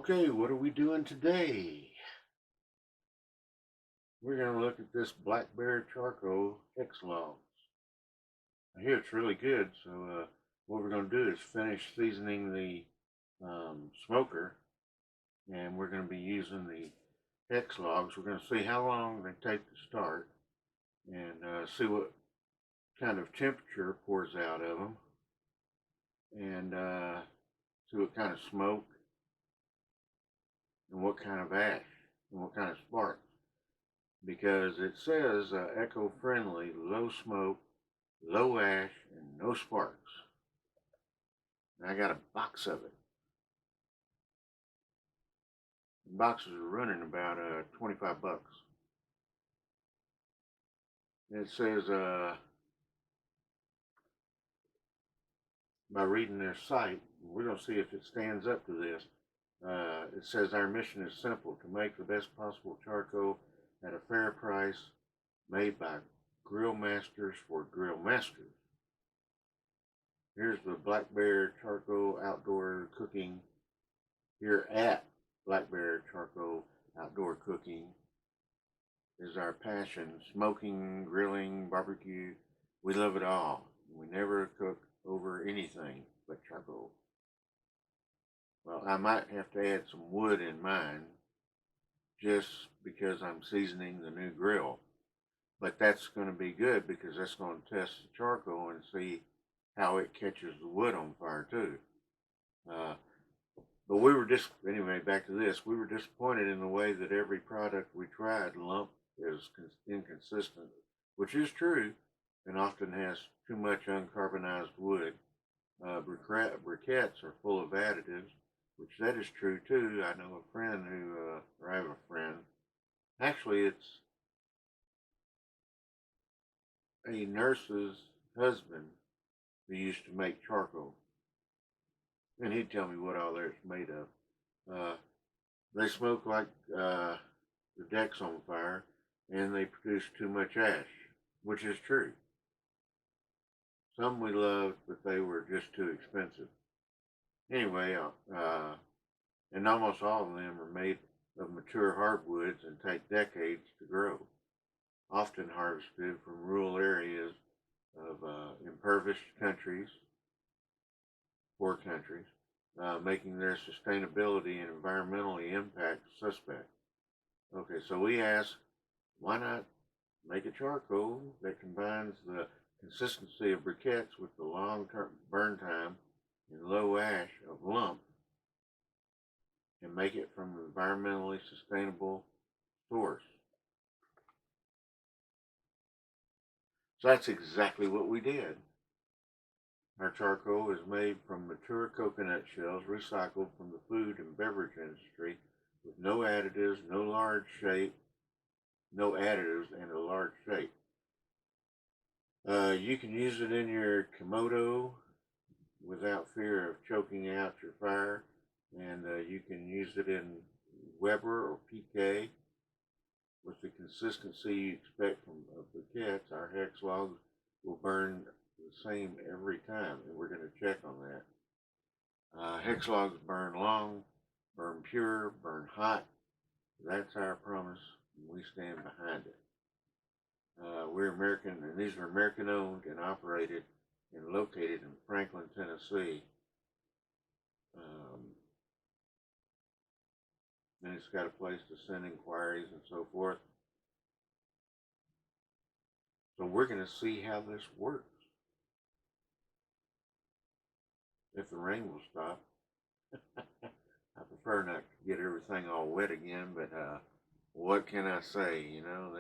Okay, what are we doing today? We're going to look at this BlackBear Charcoal HEX Logs. I hear it's really good, so what we're going to do is finish seasoning the smoker, and we're going to be using the HEX Logs. We're going to see how long they take to start, and see what kind of temperature pours out of them, and see what kind of smoke, and what kind of ash, and what kind of sparks. Because it says eco-friendly, low smoke, low ash, and no sparks. And I got a box of it. The boxes are running about 25 bucks. And it says by reading their site, we're going to see if it stands up to this. It says our mission is simple: to make the best possible charcoal at a fair price, made by grill masters for grill masters. Here's the BlackBear Charcoal Outdoor Cooking here at BlackBear Charcoal Outdoor Cooking is our passion. Smoking, grilling, barbecue, we love it all. We never cook over anything but charcoal. Well, I might have to add some wood in mine just because I'm seasoning the new grill. But that's going to be good because that's going to test the charcoal and see how it catches the wood on fire too. But we were just, anyway, back to this. We were disappointed in the way that every product we tried lump is inconsistent, which is true, and often has too much uncarbonized wood. Briquettes are full of additives, which that is true too. I know a friend who, or I have a friend, actually it's a nurse's husband who used to make charcoal. And he'd tell me what all there's made of. They smoke like the deck's on fire, and they produce too much ash, which is true. Some we loved, but they were just too expensive. Anyway, and almost all of them are made of mature hardwoods and take decades to grow, often harvested from rural areas of impoverished countries, poor countries, making their sustainability and environmentally impact suspect. Okay, so we ask, why not make a charcoal that combines the consistency of briquettes with the long-term burn time and low ash of lump, and make it from an environmentally sustainable source? So that's exactly what we did. Our charcoal is made from mature coconut shells recycled from the food and beverage industry with no additives, no additives and a large shape. You can use it in your Komodo without fear of choking out your fire, and you can use it in Weber or PK with the consistency you expect from briquettes. Our HEX logs will burn the same every time, and we're going to check on that. HEX logs burn long, burn pure, burn hot. That's our promise, and we stand behind it. We're American, and these are American owned and operated and located in Franklin, Tennessee. And it's got a place to send inquiries and so forth. So we're going to see how this works. If the rain will stop. I prefer not to get everything all wet again, but what can I say? You know,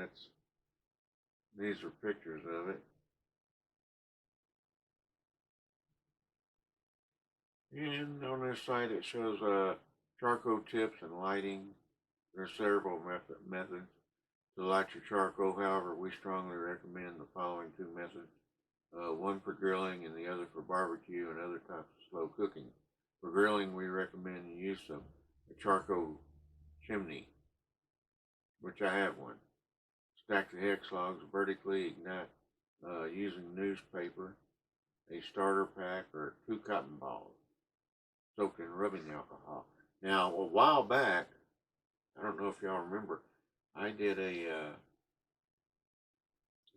these are pictures of it. And on this site it shows charcoal tips and lighting. There are several methods to light your charcoal. However, we strongly recommend the following two methods. One for grilling and the other for barbecue and other types of slow cooking. For grilling, we recommend the use of a charcoal chimney, which I have one. Stack the HEX logs vertically, ignite using newspaper, a starter pack, or 2 cotton balls soaked in rubbing alcohol. Now, a while back, I don't know if y'all remember, I did I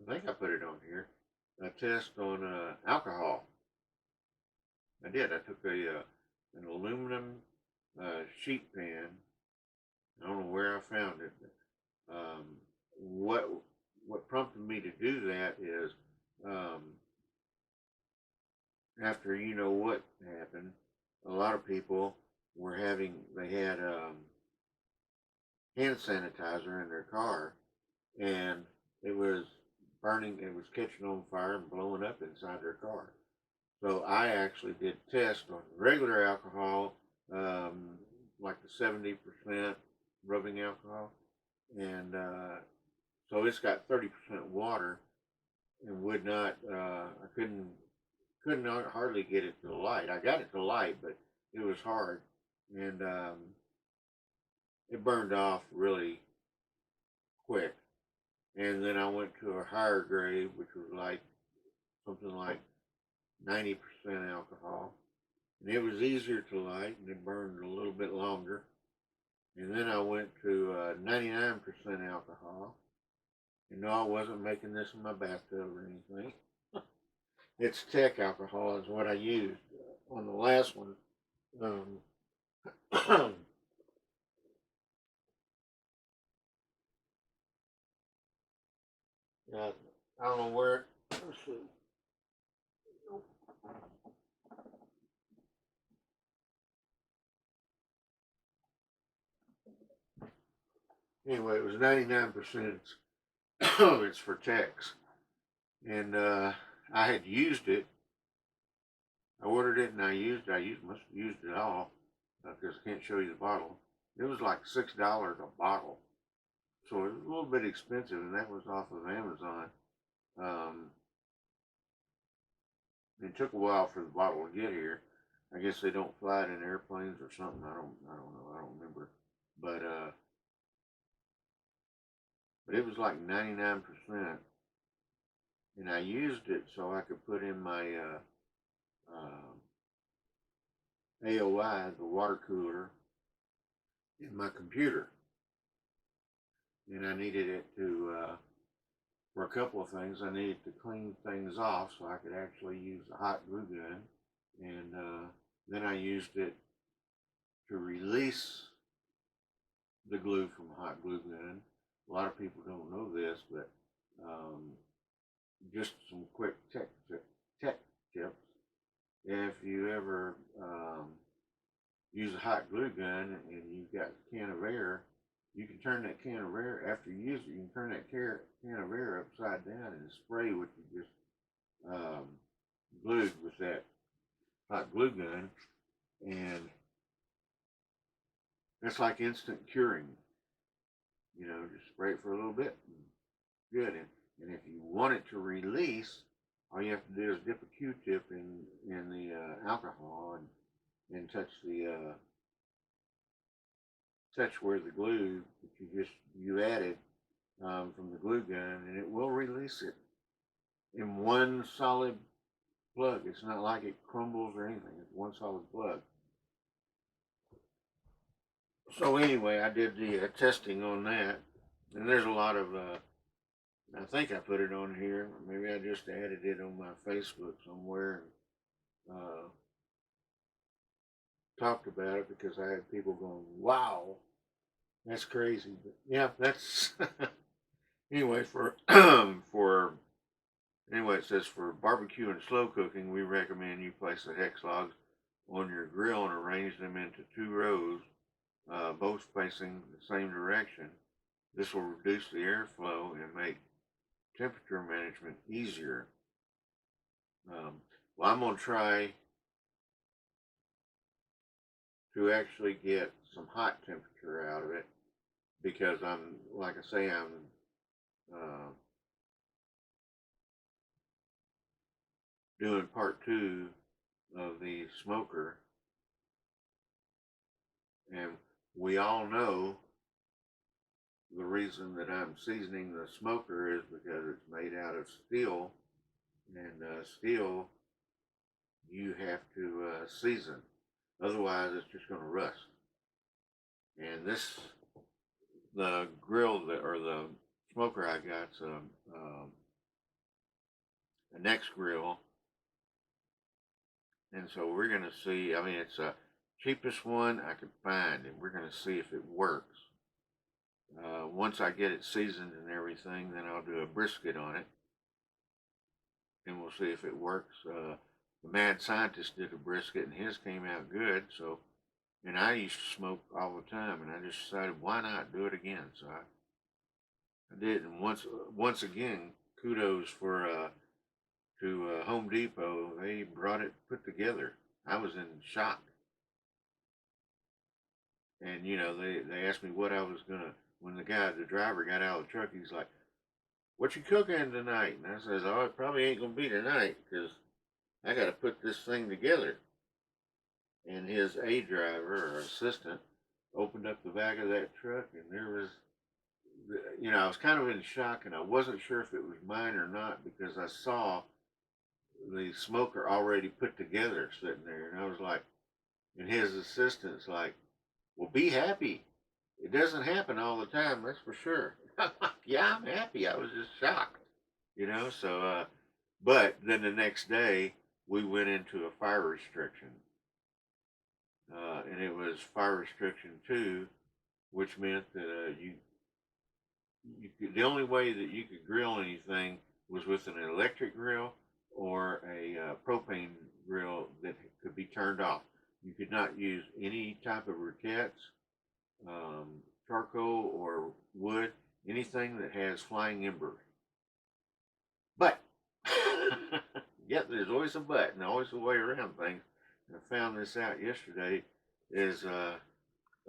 think I put it on here, a test on alcohol. I did. I took an aluminum sheet pan. I don't know where I found it. But, what prompted me to do that is um, after you know what happened, a lot of people they had hand sanitizer in their car, and it was burning. It was catching on fire and blowing up inside their car. So I actually did tests on regular alcohol, like the 70% rubbing alcohol, and so it's got 30% water, and would not. I couldn't hardly get it to light. I got it to light, but it was hard, and it burned off really quick. And then I went to a higher grade, which was like something like 90% alcohol, and it was easier to light, and it burned a little bit longer. And then I went to 99% alcohol, and no, I wasn't making this in my bathtub or anything. It's tech alcohol is what I used on the last one. Um, I don't know where. Let's see. Anyway, it was 99%. It's for techs, and I had used it. I ordered it and I must have used it all because I can't show you the bottle. It was like $6 a bottle, so it was a little bit expensive, and that was off of Amazon. Um, it took a while for the bottle to get here. I guess they don't fly it in airplanes or something. I don't know. I don't remember. But it was like 99%, and I used it so I could put in my AOI, the water cooler, in my computer, and I needed it to for a couple of things. I needed to clean things off so I could actually use the hot glue gun, and then I used it to release the glue from a hot glue gun. A lot of people don't know this, but just some quick tech tips. If you ever use a hot glue gun and you've got a can of air, you can turn that can of air, after you use it, you can turn that can of air upside down and spray what you just glued with that hot glue gun, and that's like instant curing. You know, just spray it for a little bit, and good. And if you want it to release, all you have to do is dip a Q-tip in the alcohol and touch where the glue that you added from the glue gun, and it will release it in one solid plug. It's not like it crumbles or anything. It's one solid plug. So anyway, I did the testing on that, and there's a lot of. I think I put it on here. Maybe I just added it on my Facebook somewhere and talked about it because I had people going, "Wow, that's crazy." But yeah, that's anyway for anyway. It says for barbecue and slow cooking, we recommend you place the hex logs on your grill and arrange them into 2 rows, both facing the same direction. This will reduce the airflow and make temperature management easier. Well, I'm going to try to actually get some hot temperature out of it because like I say, I'm doing part 2 of the smoker, and we all know the reason that I'm seasoning the smoker is because it's made out of steel, and steel you have to season, otherwise it's just going to rust. And the grill or the smoker I got's a Nexgrill, and so we're gonna see. I mean, it's the cheapest one I could find, and we're gonna see if it works. Once I get it seasoned and everything, then I'll do a brisket on it, and we'll see if it works. The mad scientist did a brisket, and his came out good. So, and I used to smoke all the time, and I just decided why not do it again. So I did, and once again, kudos to Home Depot. They brought it put together. I was in shock, and they asked me what I was gonna. When the driver got out of the truck, he's like, "What you cooking tonight?" And I says, "Oh, it probably ain't gonna be tonight because I got to put this thing together." And his driver or assistant opened up the back of that truck, and there was, I was kind of in shock, and I wasn't sure if it was mine or not because I saw the smoker already put together sitting there, and I was like, and his assistant's like, "Well, be happy. It doesn't happen all the time, that's for sure." I'm like, "Yeah, I'm happy." I was just shocked, So, but then the next day we went into a fire restriction, and it was fire restriction 2, which meant that the only way that you could grill anything was with an electric grill or a propane grill that could be turned off. You could not use any type of briquettes, charcoal or wood, anything that has flying embers. But, yeah, there's always a but and always a way around things. And I found this out yesterday is I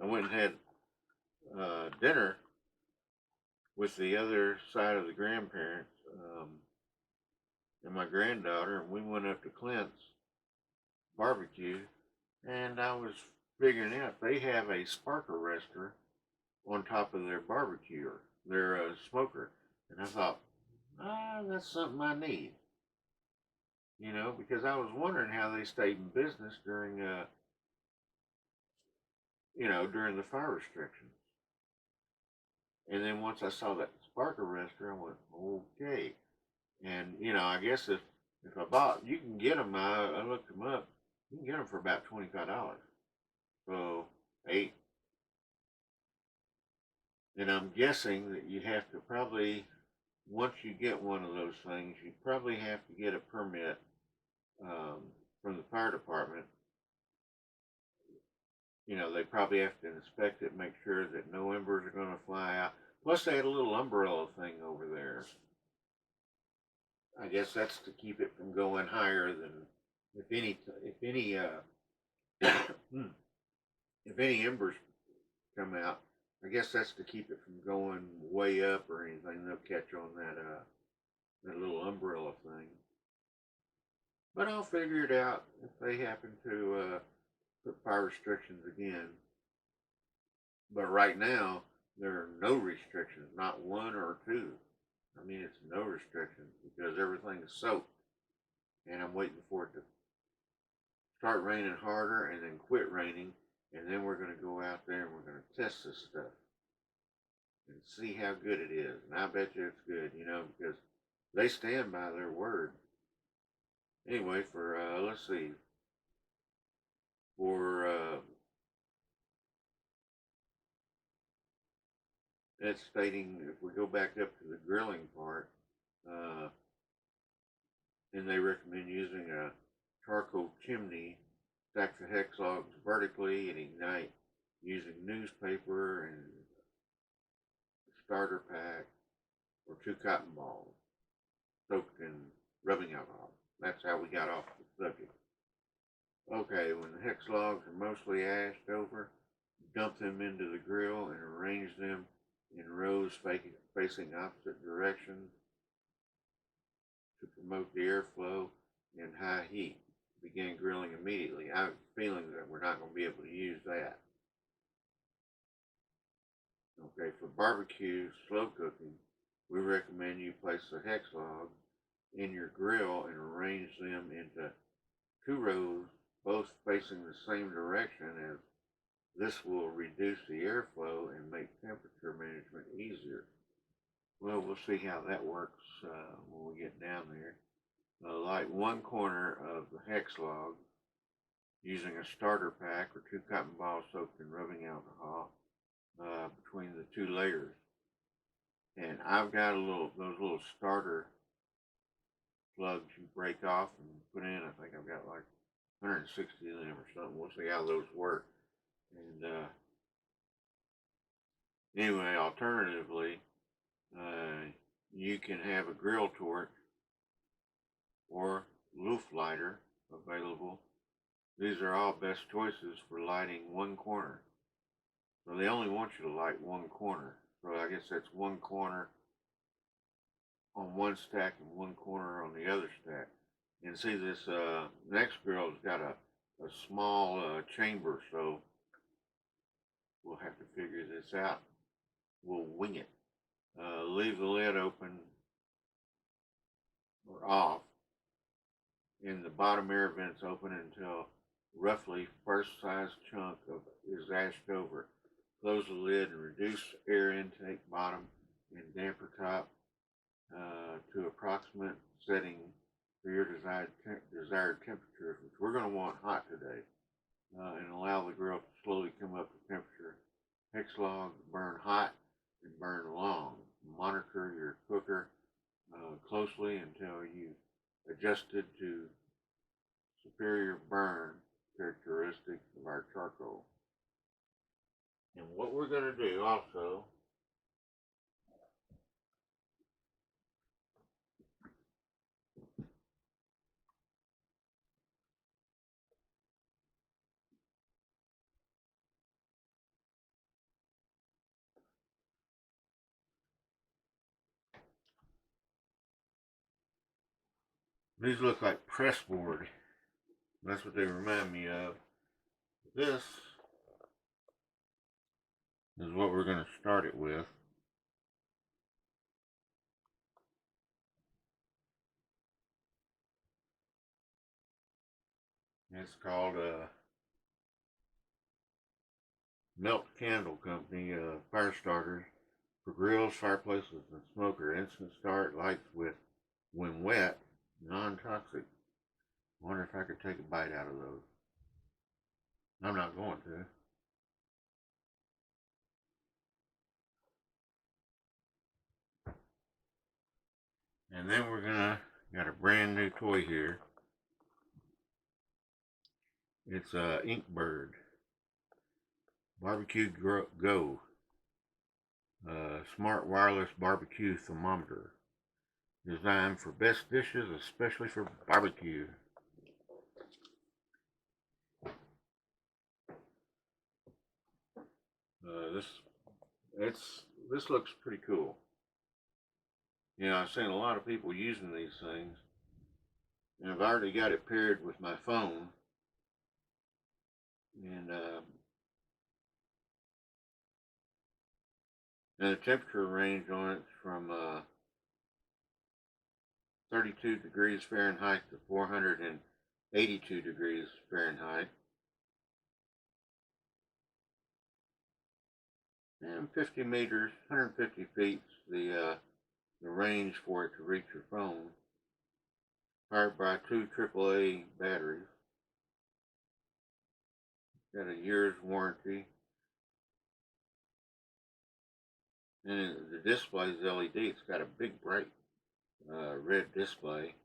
went and had dinner with the other side of the grandparents and my granddaughter, and we went up to Clint's barbecue, and I was figuring out they have a spark arrestor on top of their barbecue, their smoker, and I thought, that's something I need, because I was wondering how they stayed in business during the fire restrictions. And then once I saw that spark arrestor, I went, okay. And I guess if you can get them. I looked them up. You can get them for about $25. So 8. And I'm guessing that you have to probably, once you get one of those things, you probably have to get a permit from the fire department. They probably have to inspect it, make sure that no embers are going to fly out. Plus, they had a little umbrella thing over there. I guess that's to keep it from going higher than if any if any embers come out. I guess that's to keep it from going way up or anything. They'll catch on that little umbrella thing. But I'll figure it out if they happen to put fire restrictions again. But right now, there are no restrictions, not 1 or 2. I mean, it's no restrictions because everything's soaked. And I'm waiting for it to start raining harder and then quit raining. And then we're going to go out there and we're going to test this stuff and see how good it is. And I bet you it's good, because they stand by their word. Anyway, let's see, it's stating, if we go back up to the grilling part, then they recommend using a charcoal chimney, stack the hex logs vertically and ignite using newspaper and a starter pack or 2 cotton balls soaked in rubbing alcohol. That's how we got off the subject. Okay, when the hex logs are mostly ashed over, dump them into the grill and arrange them in rows facing opposite directions to promote the airflow and high heat. Begin grilling immediately. I have a feeling that we're not going to be able to use that. Okay, for barbecue slow cooking, we recommend you place the hex logs in your grill and arrange them into 2 rows, both facing the same direction as This will reduce the airflow and make temperature management easier. Well, we'll see how that works when we get down there. Light one corner of the hex log using a starter pack or 2 cotton balls soaked in rubbing alcohol between the 2 layers. And I've got those little starter plugs you break off and put in. I think I've got like 160 of them or something. We'll see how those work. And anyway, alternatively, you can have a grill torch or loaf lighter available. These are all best choices for lighting one corner. So they only want you to light one corner. So I guess that's one corner on one stack and one corner on the other stack. And see, this Nexgrill has got a small chamber, so we'll have to figure this out. We'll wing it. Leave the lid open or off, and the bottom air vents open until roughly first size chunk is ashed over. Close the lid and reduce air intake bottom and damper top to approximate setting for your desired temperatures, which we're going to want hot today, and allow the grill to slowly come up to temperature. Hex logs burn hot and burn long. Monitor your cooker closely until you adjusted to superior burn characteristics of our charcoal. And what we're going to do also these look like press board. That's what they remind me of. This is what we're going to start it with. It's called Melt Candle Company fire starters for grills, fireplaces, and smoker. Instant start, lights with, when wet, non-toxic. Wonder if I could take a bite out of those. I'm not going to. And then we're got a brand new toy here. It's Inkbird Barbecue Go Smart Wireless Barbecue Thermometer, designed for best dishes, especially for barbecue. This looks pretty cool. You know, I've seen a lot of people using these things, and I've already got it paired with my phone, and the temperature range on it's from 32 degrees Fahrenheit to 482 degrees Fahrenheit. And 50 meters, 150 feet, the range for it to reach your phone. Powered by 2 AAA batteries. Got a year's warranty. And the display is LED. It's got a big bright red display.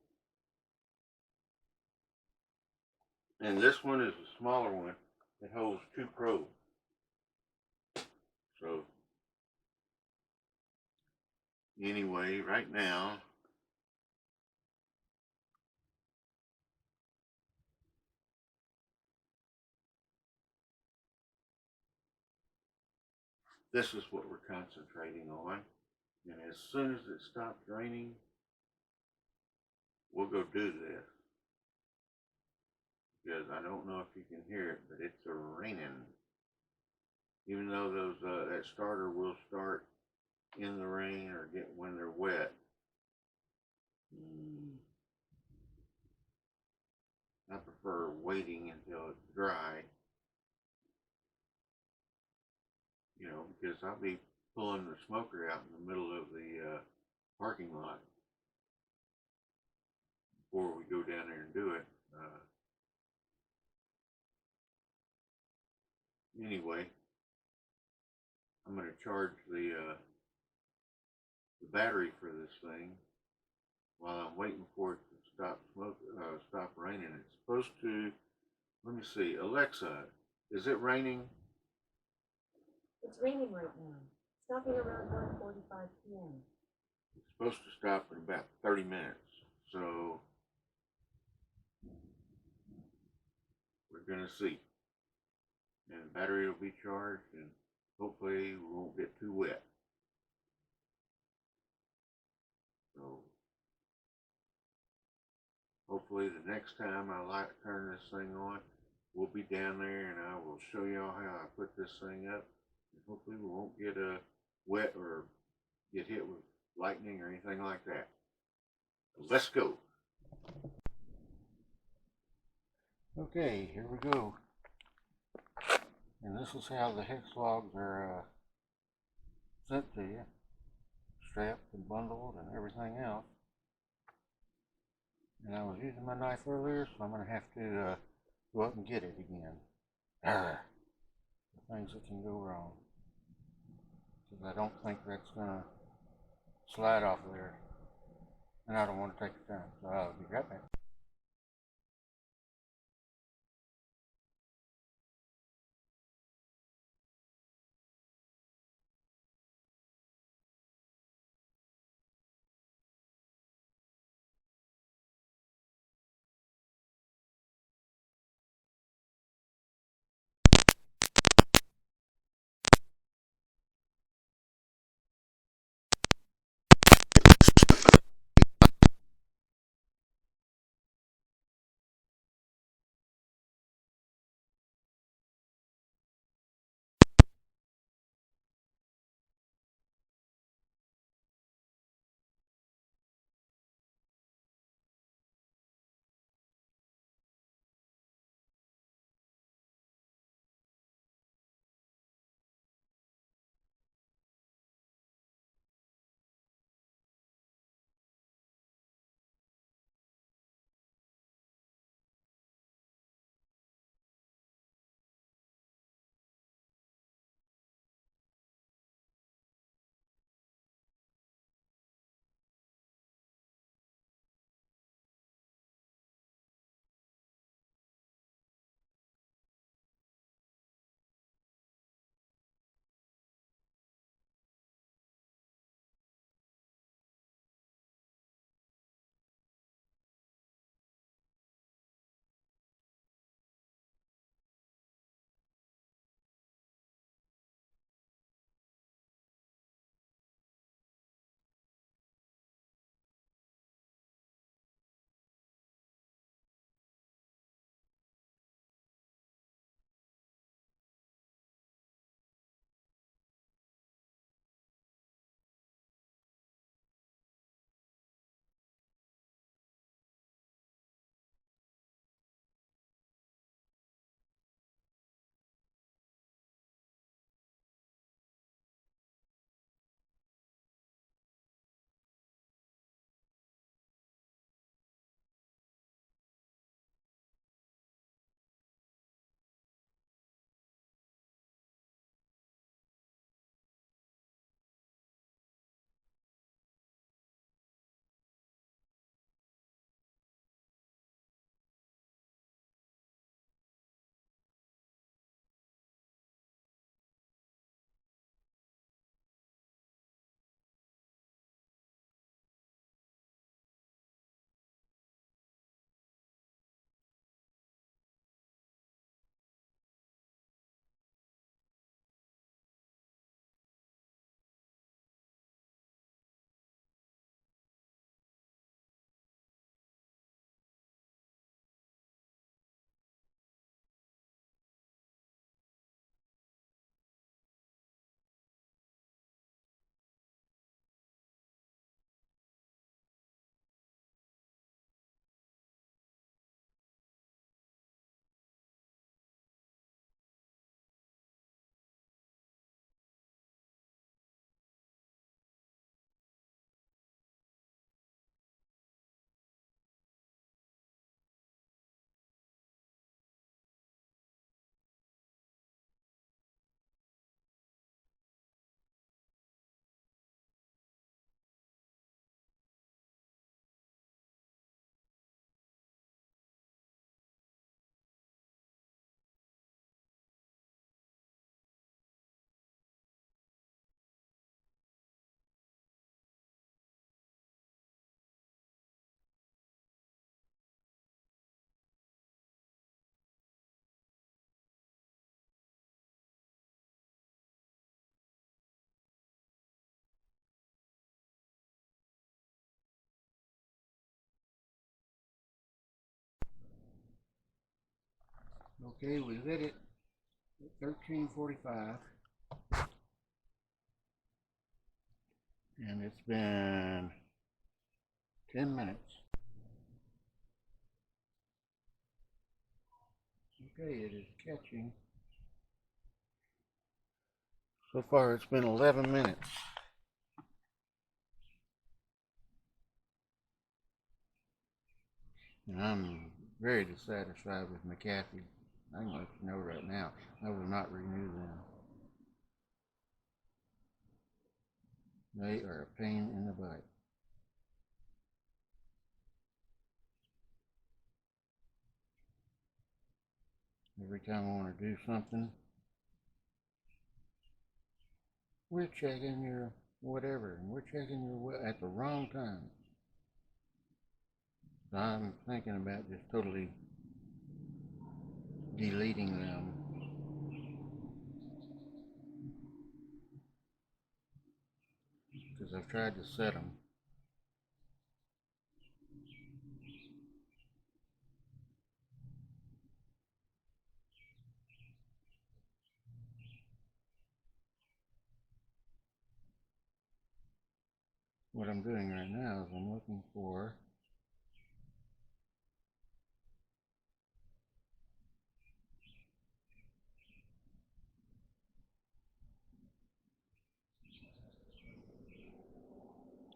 And this one is a smaller one. It holds 2 probes. So anyway, right now, this is what we're concentrating on. And as soon as it stops raining, we'll go do this. Because I don't know if you can hear it, but it's raining. Even though those that starter will start in the rain or get when they're wet. I prefer waiting until it's dry. because I'll be pulling the smoker out in the middle of the parking lot before we go down there and do it. Anyway, I'm going to charge the battery for this thing while I'm waiting for it to stop raining. It's supposed to. Let me see, Alexa, is it raining? It's raining right now. Stopping around 1:45 p.m. It's supposed to stop in about 30 minutes. So we're going to see. And the battery will be charged and hopefully we won't get too wet. So hopefully the next time I turn this thing on, we'll be down there and I will show y'all how I put this thing up. And hopefully we won't get wet or get hit with lightning or anything like that. Let's go. Okay, here we go. And this is how the hex logs are sent to you. Strapped and bundled and everything else. And I was using my knife earlier, so I'm going to have to go up and get it again. The things that can go wrong. Because I don't think that's going to slide off of there. And I don't want to take the time, so I'll be right back. Okay, we lit it at 13:45, and it's been 10 minutes. Okay, it is catching. So far it's been 11 minutes. And I'm very dissatisfied with McAfee. I can let you know right now, I will not renew them. They are a pain in the butt. Every time I want to do something, we're checking your whatever, and we're checking your at the wrong time. So I'm thinking about just totally deleting them. Because I've tried to set them. What I'm doing right now is I'm looking for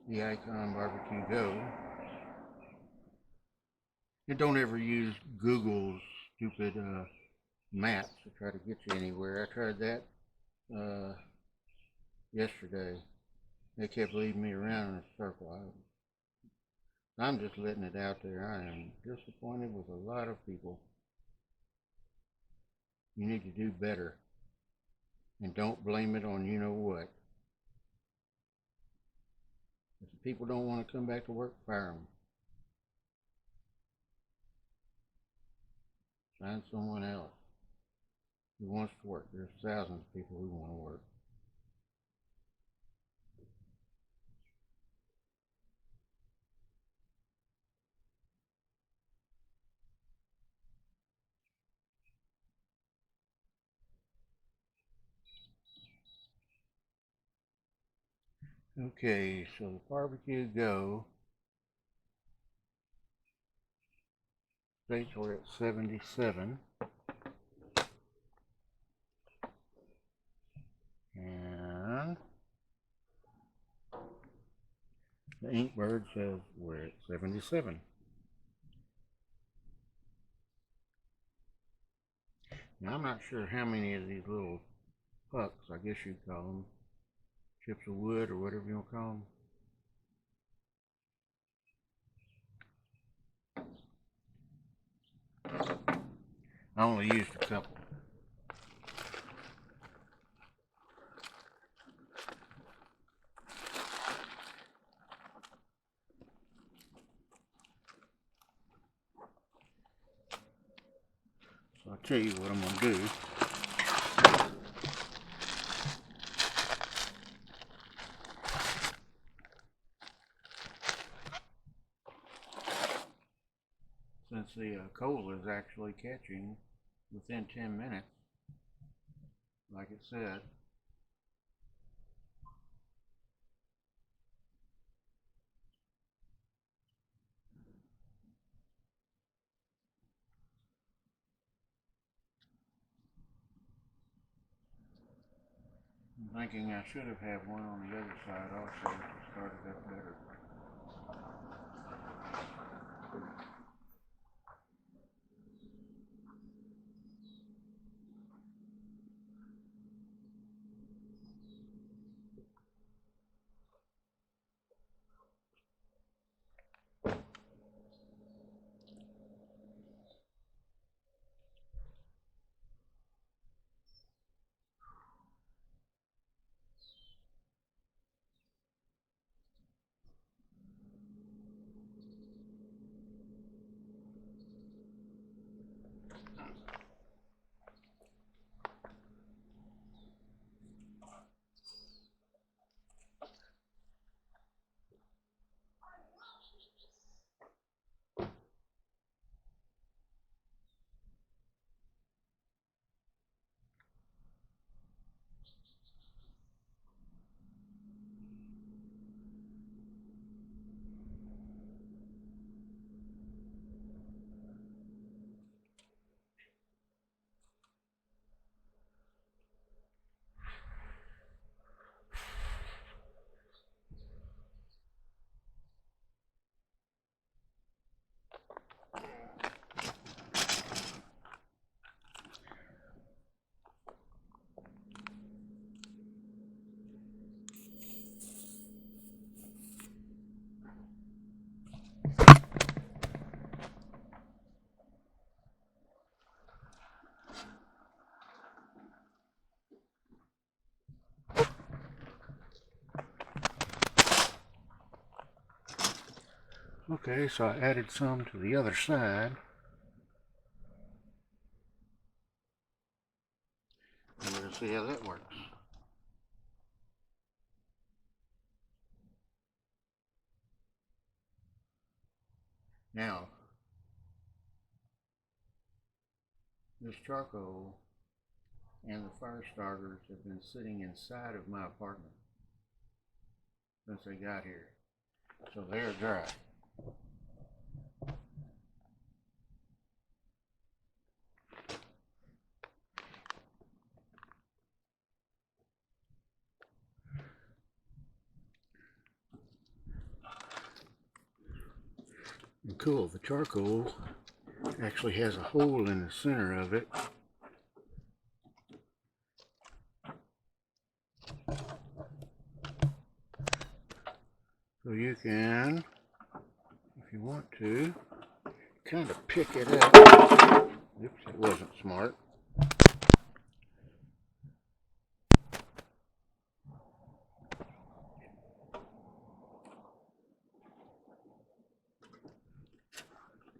the icon Barbecue Go. And don't ever use Google's stupid maps to try to get you anywhere. I tried that yesterday. They kept leading me around in a circle. I'm just letting it out there. I am disappointed with a lot of people. You need to do better. And don't blame it on you know what. If the people don't want to come back to work, fire them. Find someone else who wants to work. There's thousands of people who want to work. Okay, so the Barbecue Go states we're at 77. And the Inkbird says we're at 77. Now I'm not sure how many of these little pucks, I guess you'd call them, chips of wood or whatever you want to call them. I only used a couple. So I'll tell you what I'm going to do. Since the coal is actually catching within 10 minutes, like it said, I'm thinking I should have had one on the other side also to start it up better. Okay, so I added some to the other side. And we're going to see how that works. Now, this charcoal and the fire starters have been sitting inside of my apartment since they got here. So they're dry. And cool, the charcoal actually has a hole in the center of it. So you can, if you want to, kind of pick it up. Oops, it wasn't smart.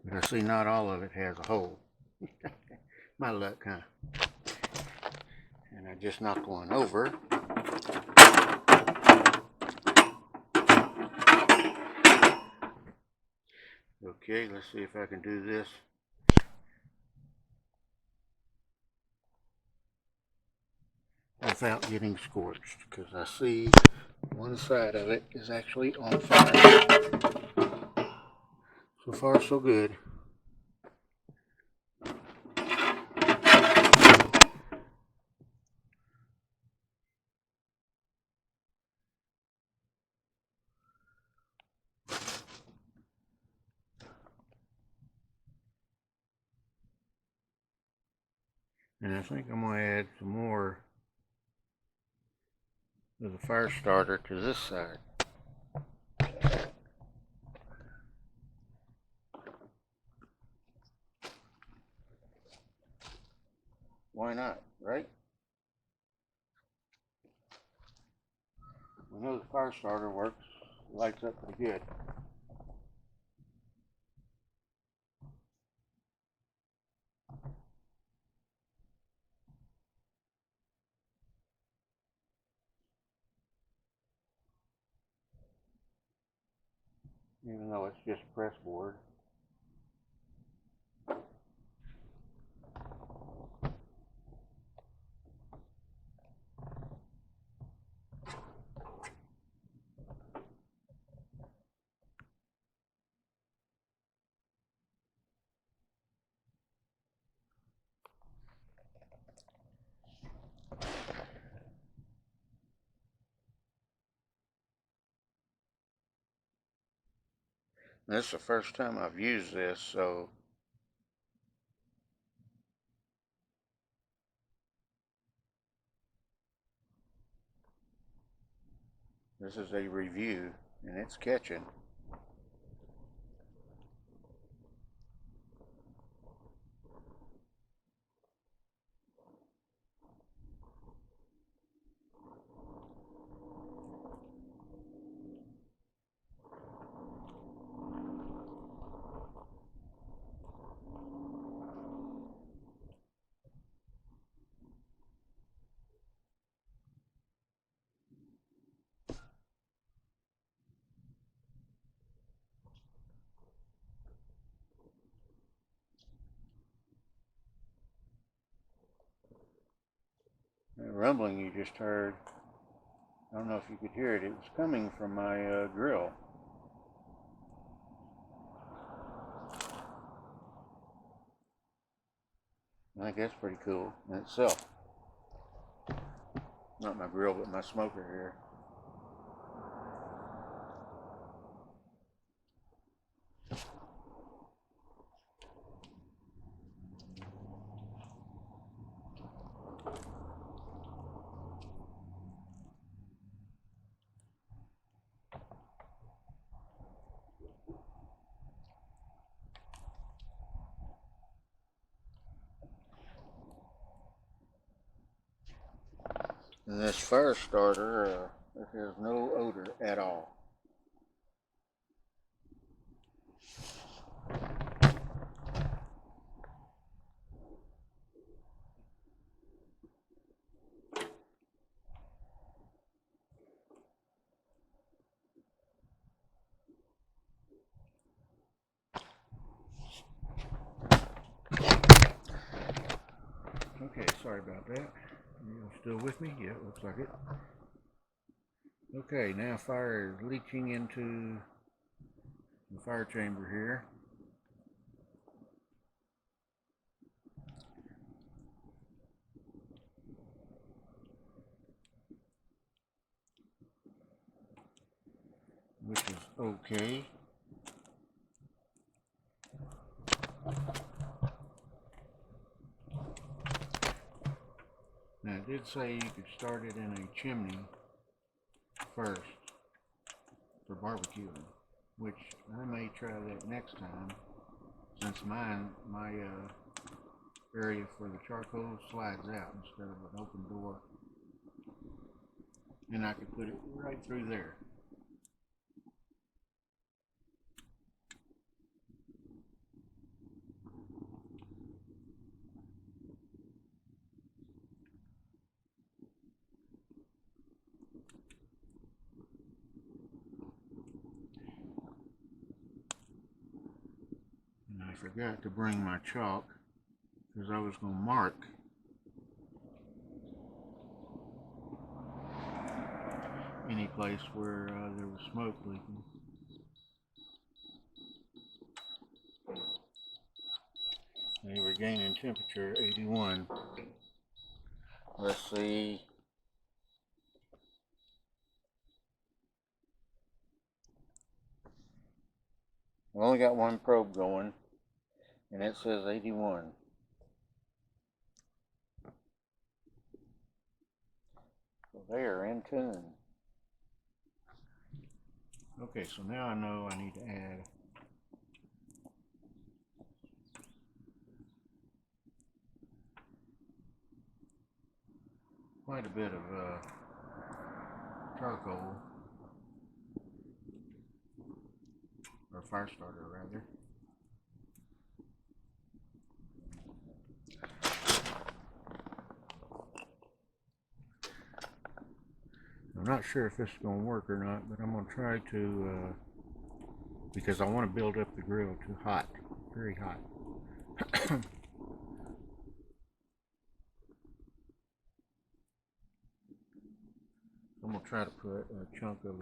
But I see not all of it has a hole. My luck, huh? And I just knocked one over. Okay, let's see if I can do this. Without getting scorched, because I see one side of it is actually on fire. So far, so good. And I think I'm going to add some more of the fire starter to this side. Why not, right? We know the fire starter works, lights up pretty good. Even though it's just press board. This is the first time I've used this, so this is a review, and it's catching. The rumbling you just heard, I don't know if you could hear it, it was coming from my grill. I think that's pretty cool in itself. Not my grill, but my smoker here. And this fire starter, it has no odor at all. Okay, sorry about that. You're still with me? Yeah, looks like it. Okay, now fire is leaching into the fire chamber here. Which is okay. Now it did say you could start it in a chimney first for barbecuing, which I may try that next time, since my area for the charcoal slides out instead of an open door. And I could put it right through there. And I forgot to bring my chalk because I was going to mark any place where there was smoke leaking. They were gaining temperature 81. Let's see. We only got one probe going, and it says 81. So they are in tune. Okay, so now I know I need to add quite a bit of charcoal, or fire starter rather. I'm not sure if this is going to work or not, but I'm going to try to, because I want to build up the grill to hot, very hot. I'm going to try to put a chunk of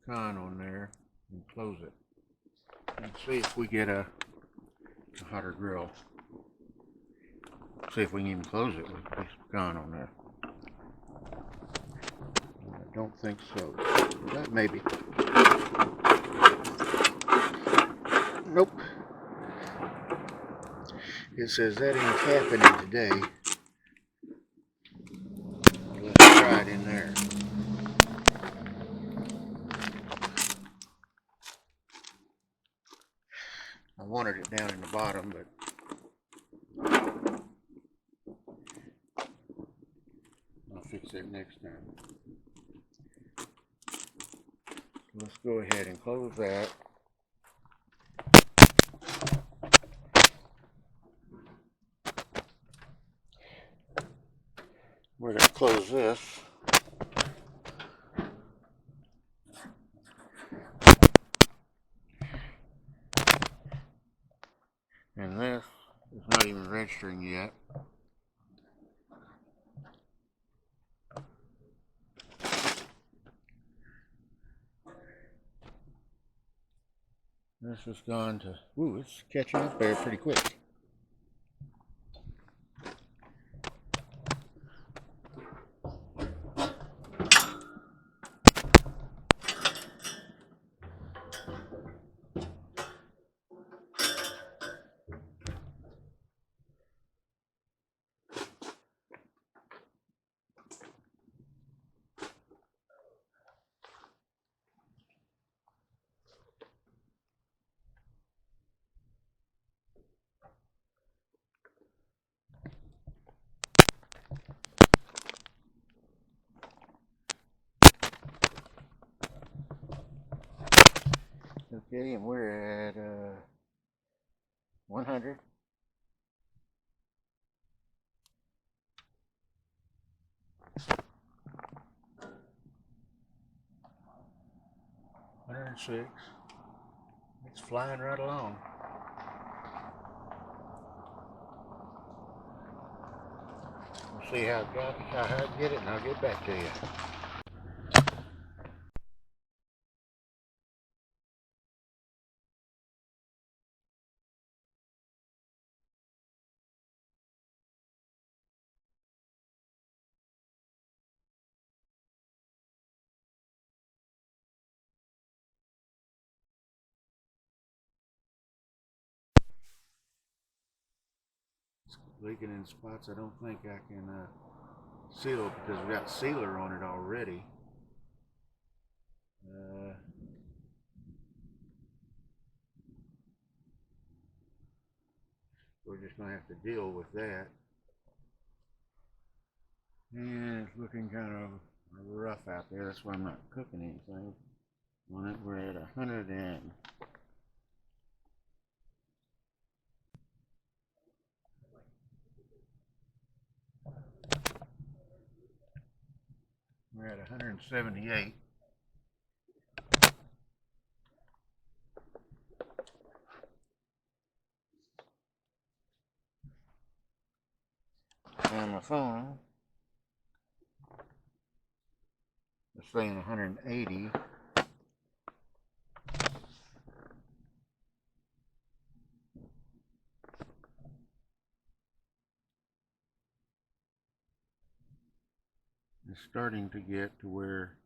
pecan on there and close it and see if we get a hotter grill. See if we can even close it with a piece of pecan on there. I don't think so. That maybe. Nope. It says that ain't happening today. Let's try it in there. I wanted it down in the bottom, but I'll fix it next time. Let's go ahead and close that. We're going to close this. And this is not even registering yet. This has gone to, ooh, it's catching up there pretty quick. Okay, and we're at 100. $106. It's flying right along. see how I get it, and I'll get back to you. Leaking in spots. I don't think I can seal it because we got sealer on it already. We're just gonna have to deal with that. And it's looking kind of rough out there. That's why I'm not cooking anything on it. We're at 100 and we're at 178. And my phone is saying 180. It's starting to get to where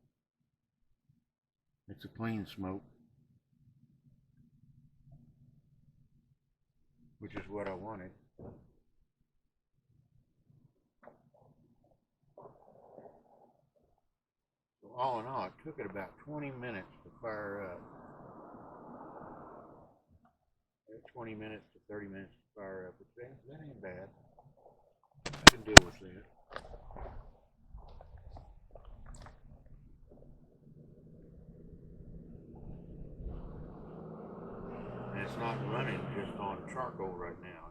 it's a clean smoke, which is what I wanted. So all in all, it took it about 20 minutes to fire up. 20 minutes to 30 minutes to fire up. That ain't bad. I can deal with that. And it's not running just on charcoal right now.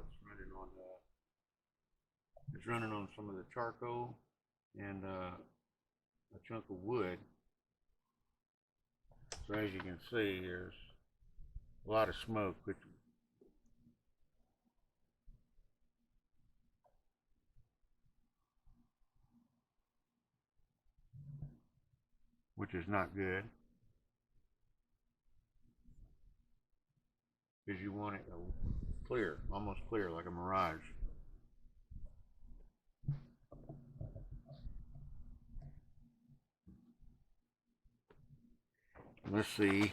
It's running on some of the charcoal and a chunk of wood. So as you can see, there's a lot of smoke, which is not good, because you want it clear, almost clear, like a mirage. Let's see.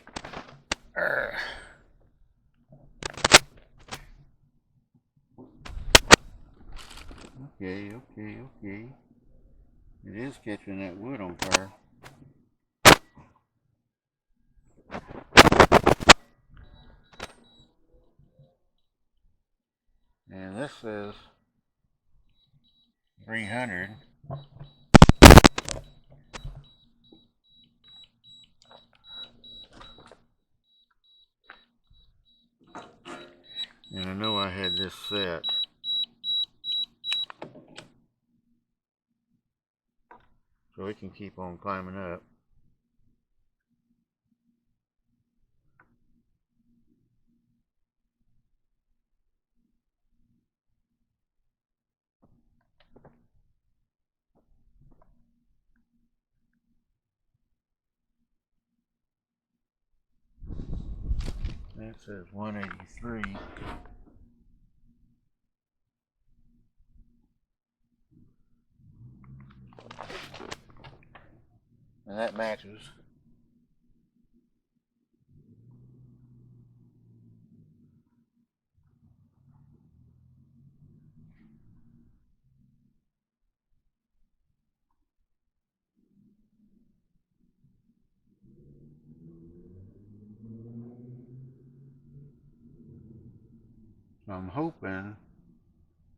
Okay. It is catching that wood on fire. And this says 300. And I know I had this set. So it can keep on climbing up. That says 183. And that matches. So I'm hoping,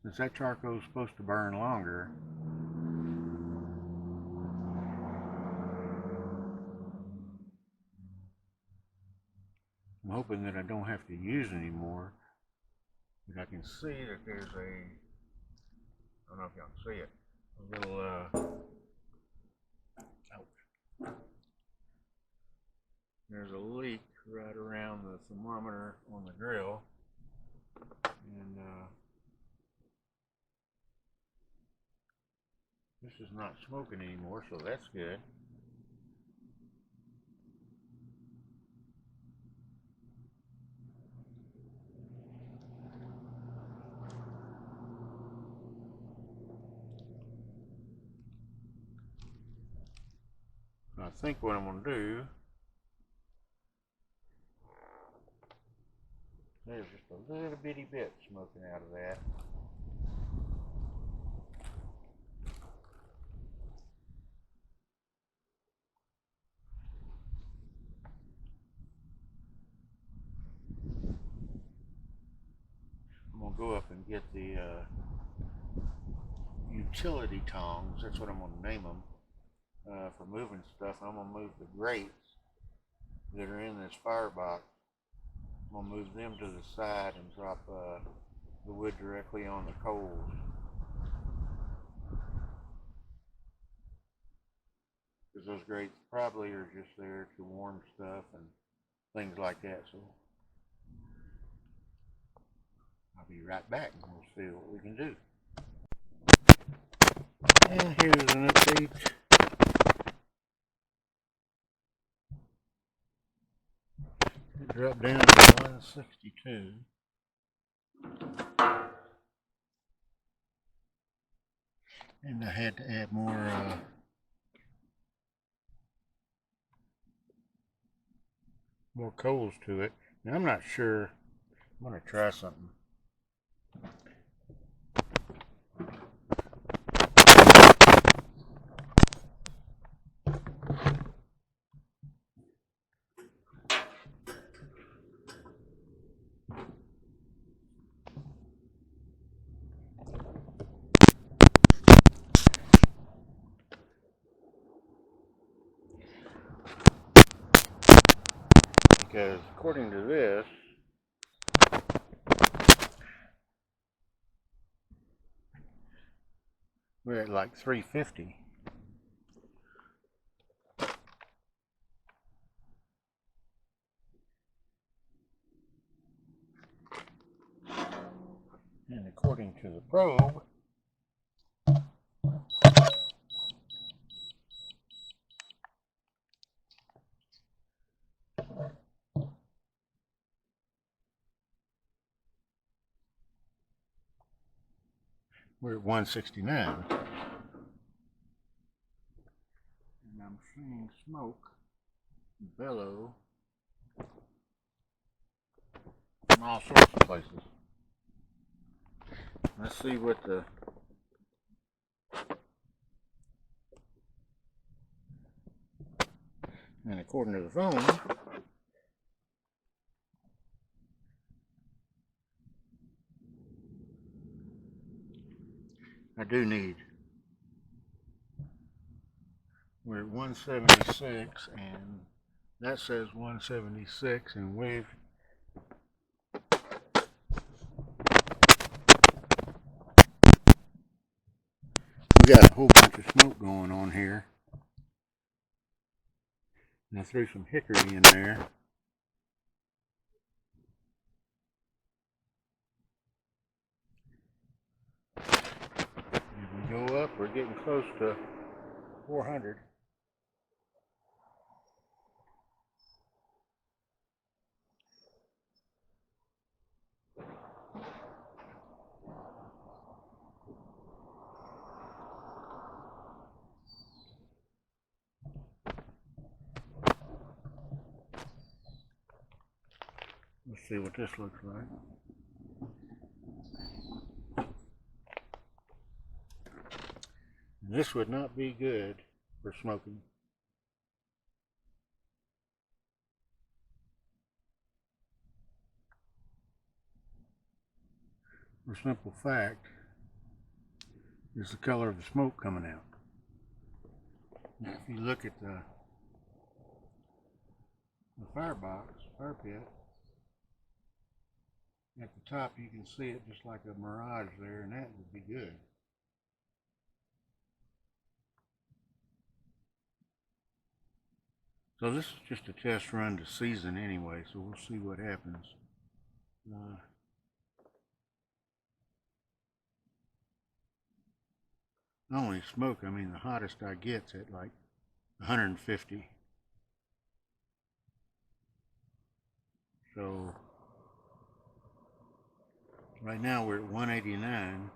since that charcoal is supposed to burn longer, I'm hoping that I don't have to use any more. But I can see that there's I don't know if y'all can see it, a little, ouch. There's a leak right around the thermometer on the grill. And This is not smoking anymore, so that's good. I think what I'm going to do, there's just a little bitty bit smoking out of that. I'm going to go up and get the utility tongs, that's what I'm going to name them, for moving stuff. I'm going to move the grates that are in this firebox. I'm going to move them to the side and drop the wood directly on the coals. Because those grates probably are just there to warm stuff and things like that. So I'll be right back and we'll see what we can do. And here's an update. It dropped down to 162. And I had to add more coals to it. Now I'm not sure. I'm going to try something. Because according to this, we're at like 350. And according to the probe, we're at 169. And I'm seeing smoke bellow from all sorts of places. Let's see what the and according to the phone, I do need. We're at 176 and that says 176 and we got a whole bunch of smoke going on here. And I threw some hickory in there. As we go up, we're getting close to 400. Let's see what this looks like. This would not be good for smoking. For simple fact is the color of the smoke coming out. Now if you look at the firebox, fire pit, at the top you can see it just like a mirage there, and that would be good. So this is just a test run to season anyway, so we'll see what happens. not only smoke, I mean the hottest I get's at like 150. So right now we're at 189.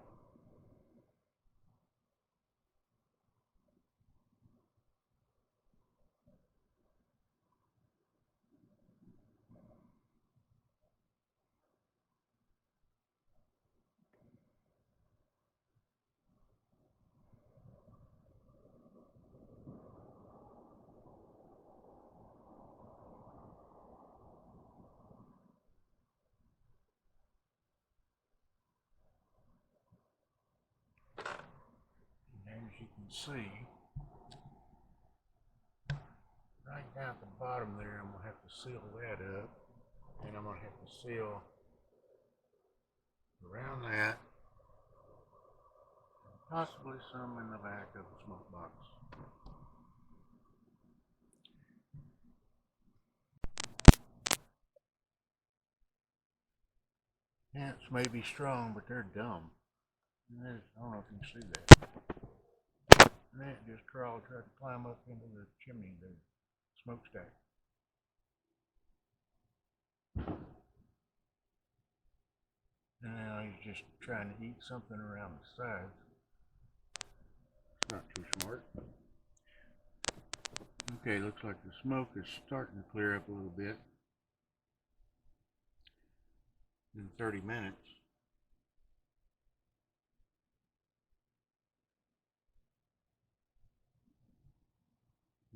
As you can see, right down at the bottom there, I'm going to have to seal that up, and I'm going to have to seal around that, and possibly some in the back of the smoke box. Ants may be strong, but they're dumb. I don't know if you can see that. An ant just tried to climb up into the chimney, the smokestack. And now he's just trying to eat something around the sides. It's not too smart. Okay, looks like the smoke is starting to clear up a little bit. In 30 minutes.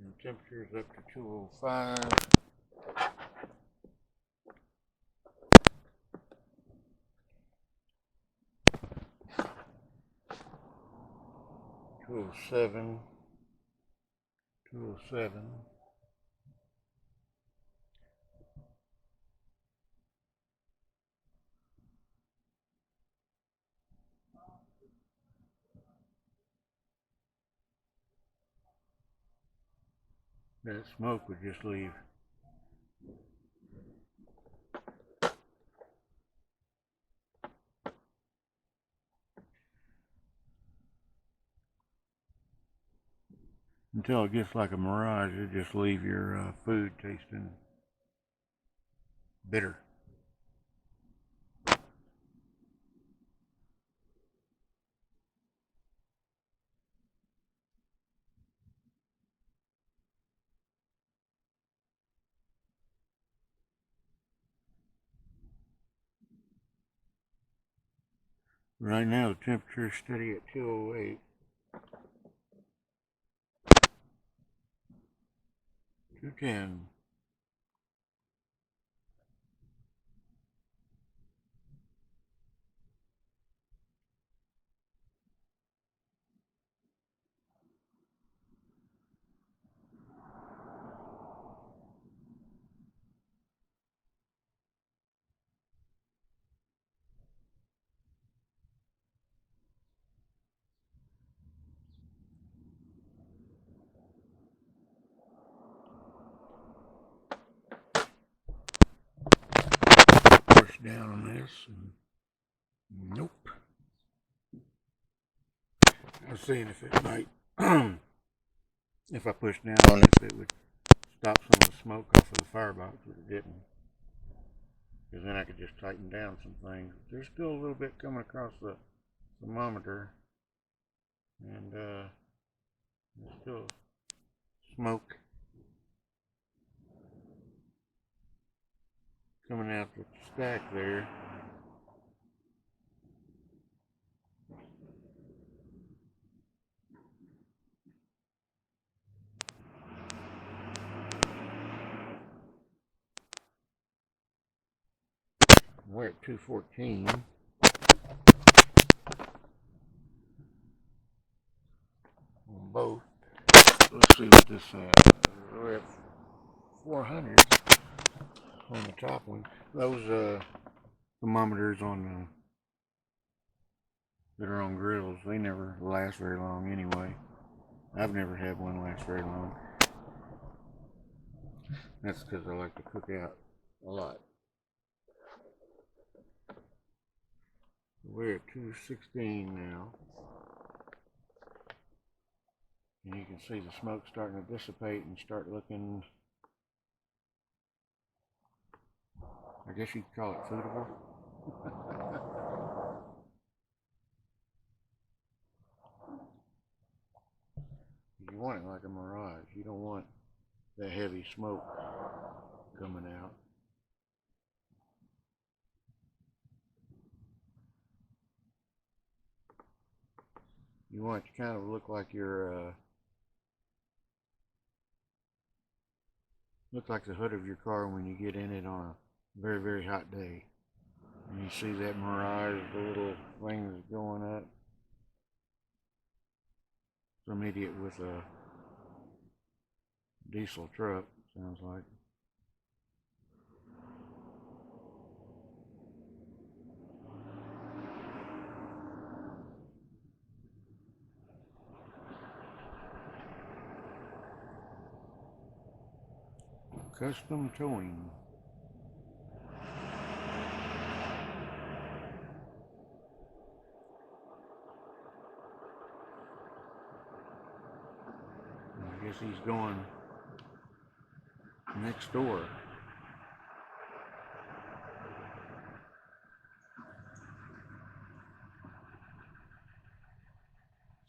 And the temperature is up to 205. '07. That smoke would just leave. Until it gets like a mirage, it just leave your food tasting bitter. Right now the temperature is steady at 208. 210. Push down on this and nope. I was seeing if it might, if I pushed down on it, if it would stop some of the smoke off of the firebox, but it didn't. Because then I could just tighten down some things. There's still a little bit coming across the thermometer, and there's still smoke coming out the stack there. We're at 214. On both. Let's see what this we're at 400 on the top one. Those thermometers on that are on grills, they never last very long anyway. I've never had one last very long. That's because I like to cook out a lot. We're at 216 now. And you can see the smoke starting to dissipate and start looking, I guess you could call it foodable. You want it like a mirage. You don't want that heavy smoke coming out. You want it to kind of look like you're look like the hood of your car when you get in it on a very, very hot day. And you see that mirage, the little thing that's going up. Some idiot with a diesel truck, sounds like. Custom towing. I guess he's going next door.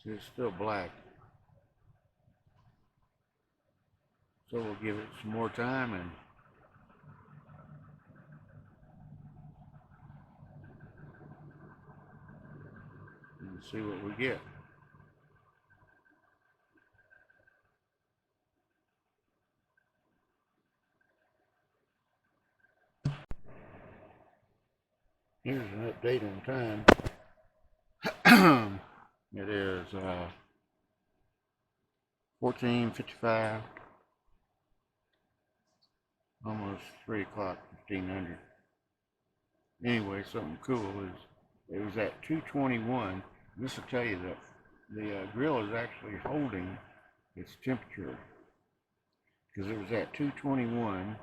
See, it's still black. So we'll give it some more time and see what we get. Here's an update on time. It is 14:55, almost 3 o'clock, 1500. Anyway, something cool is it was at 221. This will tell you that the grill is actually holding its temperature, because it was at 221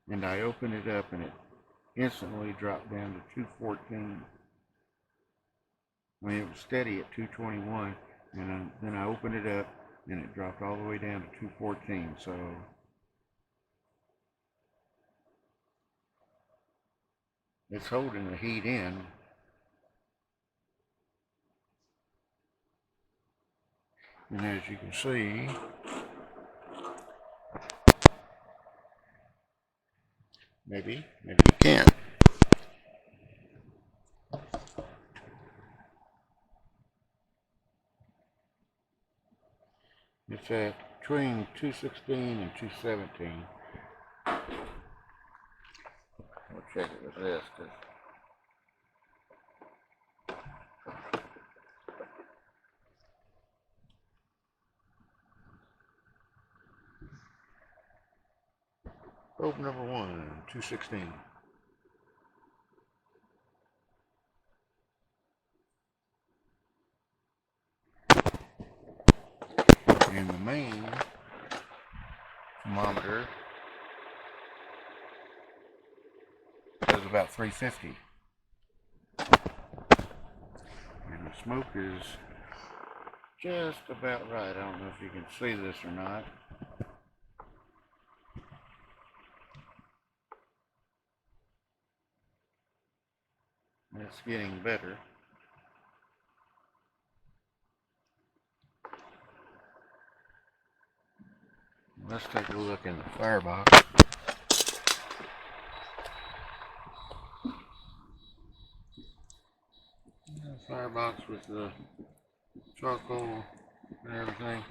and I opened it up and it instantly dropped down to 214. I mean, it was steady at 221, and then I opened it up and it dropped all the way down to 214. So it's holding the heat in. And as you can see, maybe you can't. It's at between 216 and 217. We'll check it with this. Probe number 1, 216. And the main thermometer is about 350. And the smoke is just about right. I don't know if you can see this or not. It's getting better. Let's take a look in the firebox. Firebox with the charcoal and everything.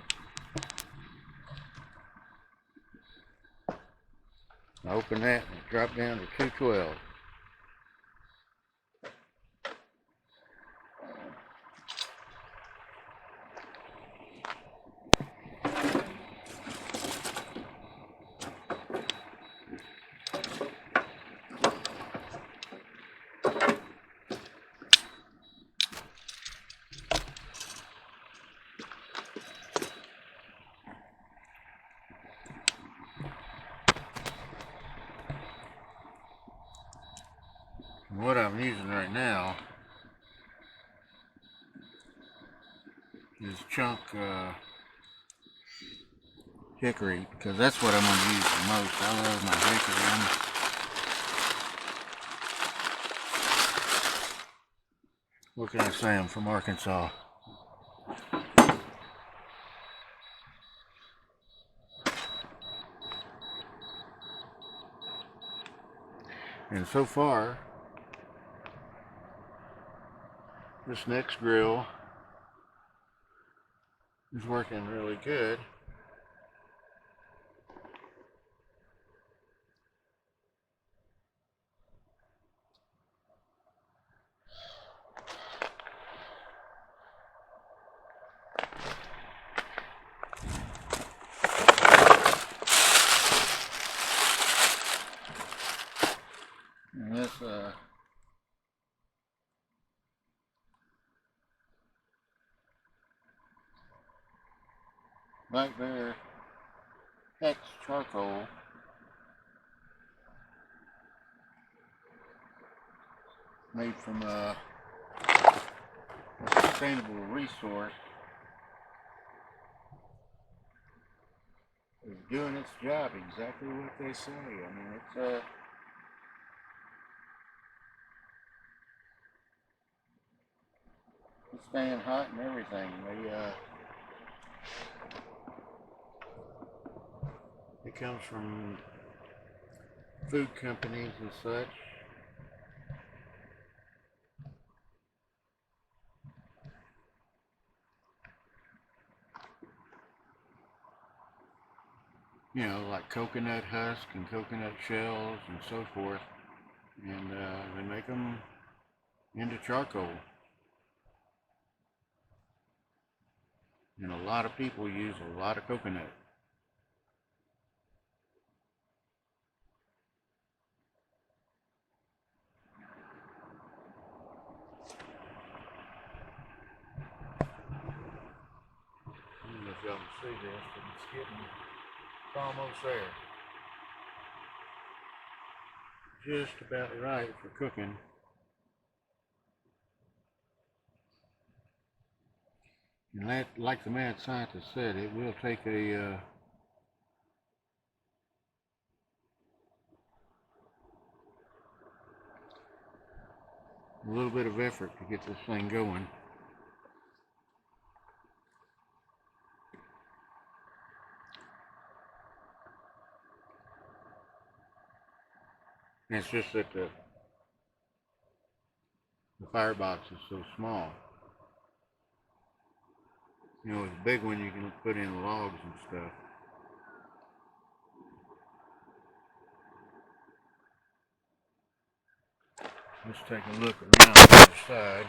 I open that and it dropped down to 212. What I'm using right now is chunk hickory, because that's what I'm going to use the most. I love my hickory. What can I say? I'm from Arkansas. And so far, this Nexgrill is working really good. And this BlackBear HEX Charcoal made from a sustainable resource is doing its job exactly what they say. I mean, it's staying hot and everything. It comes from food companies and such. You know, like coconut husk and coconut shells and so forth. And they make them into charcoal. And a lot of people use a lot of coconut. I don't know if y'all can see this, but it's almost there. Just about right for cooking. And that, like the mad scientist said, it will take a little bit of effort to get this thing going. And it's just that the firebox is so small. You know, with a big one you can put in logs and stuff. Let's take a look around the other side.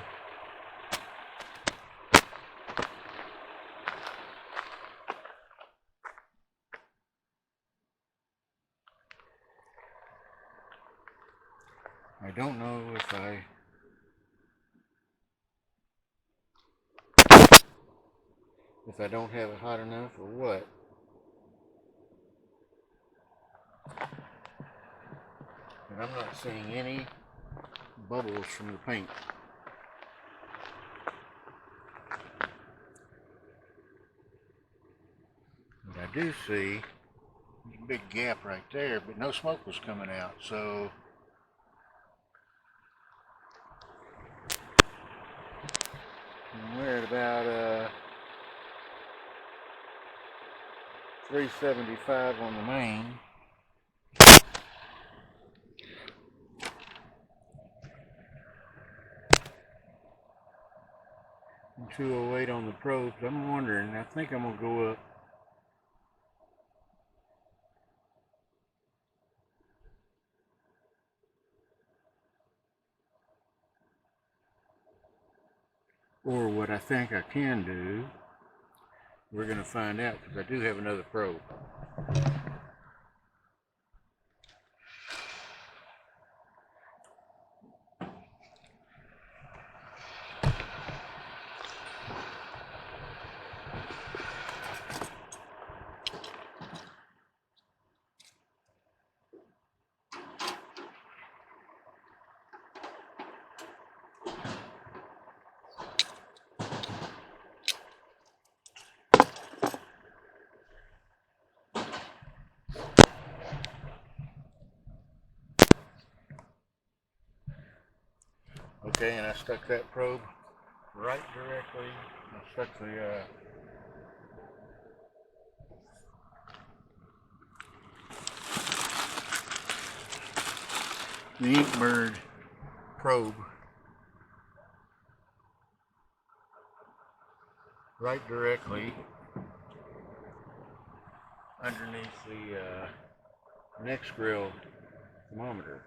I don't know if I don't have it hot enough or what. But I'm not seeing any bubbles from the paint. But I do see a big gap right there, but no smoke was coming out, so we're at about 375 on the main. And 208 on the probes. I'm wondering, I think I'm going to go up or what I think I can do. We're going to find out, because I do have another probe. Okay, and I stuck that probe right directly. I stuck the Inkbird probe right directly underneath the Nexgrill thermometer,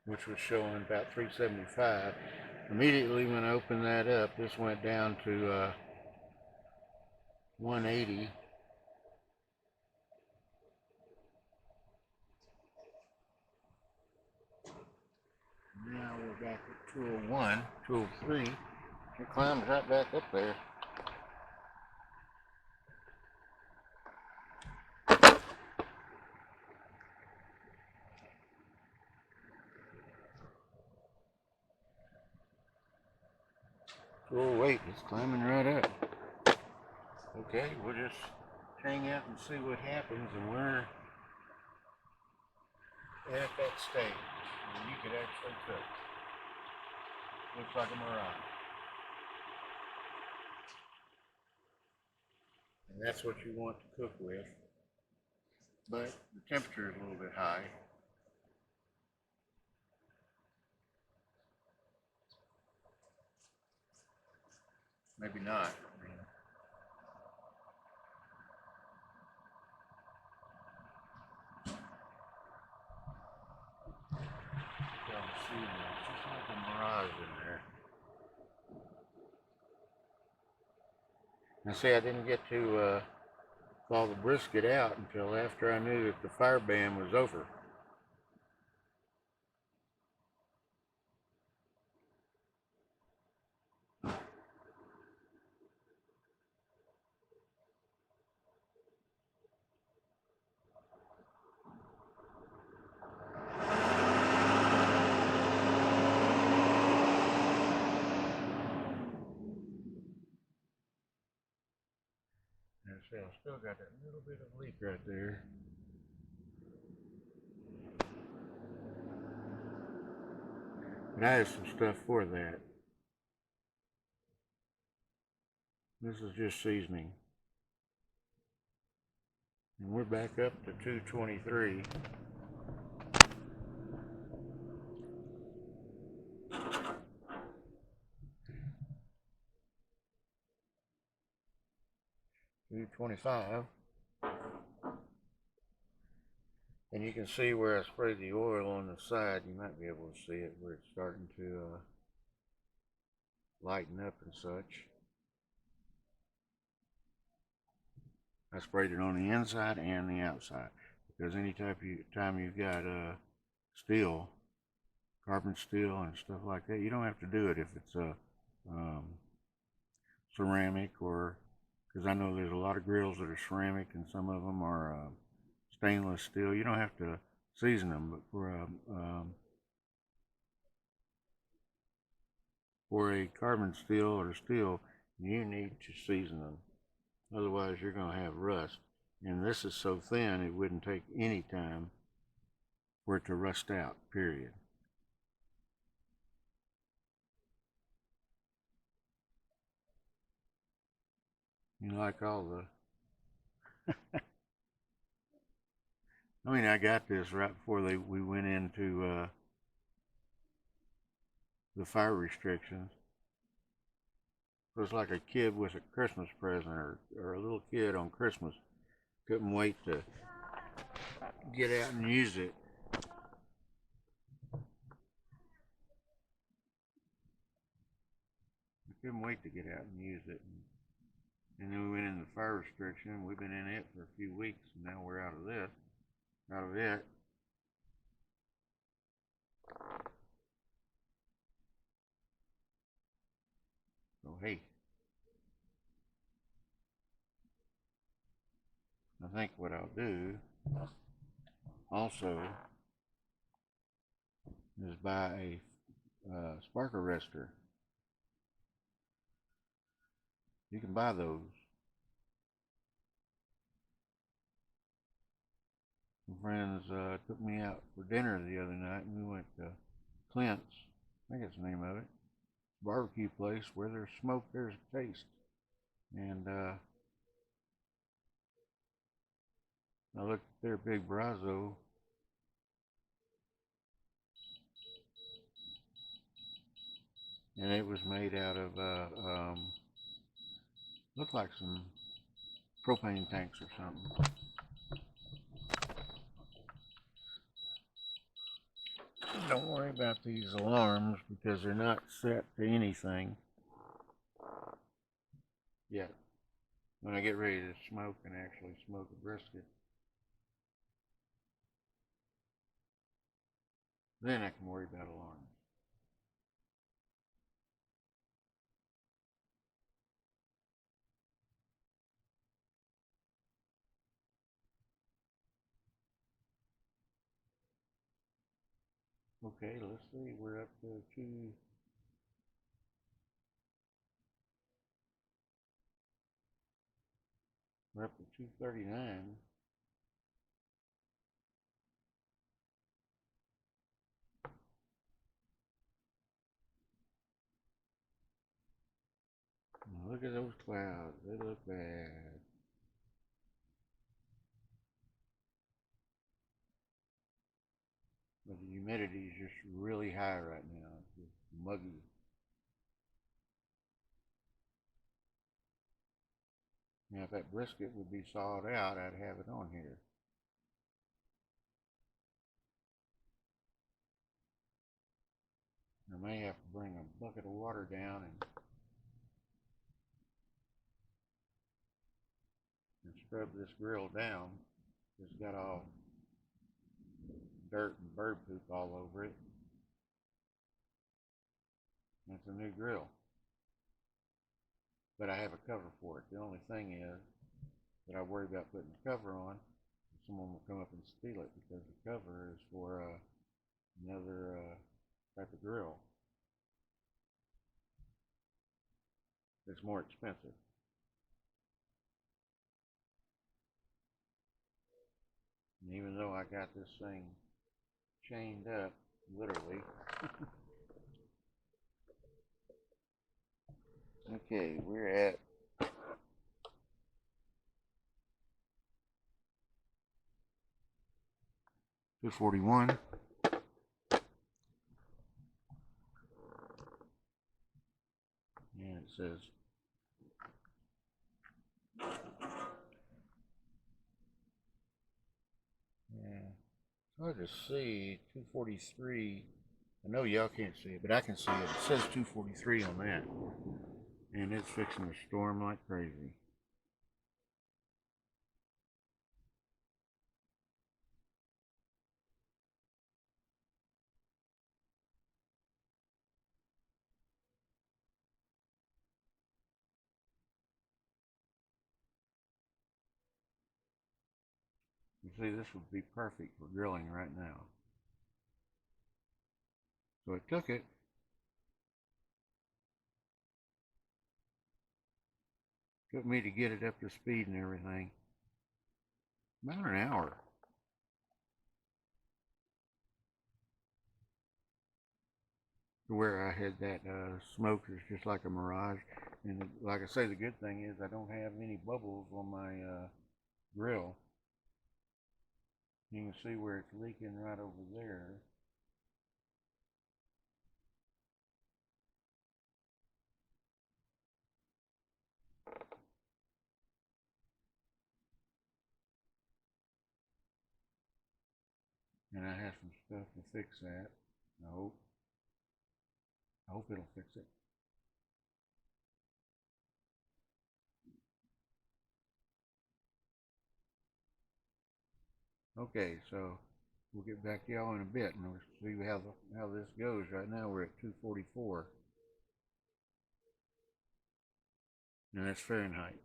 which was showing about 375. Immediately when I opened that up, this went down to 180. Now we're back at 201, 203. It climbs right back up there. Oh wait, it's climbing right up. Okay, we'll just hang out and see what happens, and we're at that stage where you could actually cook. Looks like a mirage. And that's what you want to cook with. But the temperature is a little bit high. Maybe not. I mean, see, it's just like a mirage in there. Now see, I didn't get to thaw the brisket out until after I knew that the fire ban was over. See, I still got that little bit of leak right there. But I have some stuff for that. This is just seasoning. And we're back up to 223. $225. And you can see where I sprayed the oil on the side. You might be able to see it where it's starting to lighten up and such. I sprayed it on the inside and the outside, because any time you've got steel, carbon steel and stuff like that, you don't have to do it if it's a ceramic, or because I know there's a lot of grills that are ceramic and some of them are stainless steel. You don't have to season them, but for a carbon steel or steel, you need to season them. Otherwise, you're going to have rust. And this is so thin, it wouldn't take any time for it to rust out, period. You know, like all the... I mean, I got this right before we went into the fire restrictions. It was like a kid with a Christmas present, or a little kid on Christmas. Couldn't wait to get out and use it. I couldn't wait to get out and use it. And then we went into the fire restriction. We've been in it for a few weeks, and now we're out of it. So hey, I think what I'll do also is buy a spark arrestor. You can buy those. Some friends took me out for dinner the other night, and we went to Clint's I think that's the name of it. Barbecue place. Where there's smoke, there's taste. And I looked at their big brazo. And it was made out of, looked like some propane tanks or something. Don't worry about these alarms because they're not set to anything yet. When I get ready to smoke and actually smoke a brisket, then I can worry about alarms. Okay, let's see, we're up to we're up to 239. Now look at those clouds, they look bad. But the humidity is just really high right now. It's just muggy. Now if that brisket would be sawed out, I'd have it on here. I may have to bring a bucket of water down and scrub this grill down. It's got all dirt and bird poop all over it. It's a new grill. But I have a cover for it. The only thing is that I worry about putting the cover on, someone will come up and steal it because the cover is for another type of grill. It's more expensive. And even though I got this thing chained up, literally. Okay, we're at 241. And it says it's hard to see 243. I know y'all can't see it, but I can see it. It says 243 on that. And it's fixing to storm like crazy. You see, this would be perfect for grilling right now. So it took me to get it up to speed and everything. About an hour. To where I had that smoke is just like a mirage. And like I say, the good thing is I don't have any bubbles on my grill. You can see where it's leaking right over there. And I have some stuff to fix that. I hope it'll fix it. Okay, so we'll get back to y'all in a bit and we'll see how this goes. Right now we're at 244. And that's Fahrenheit.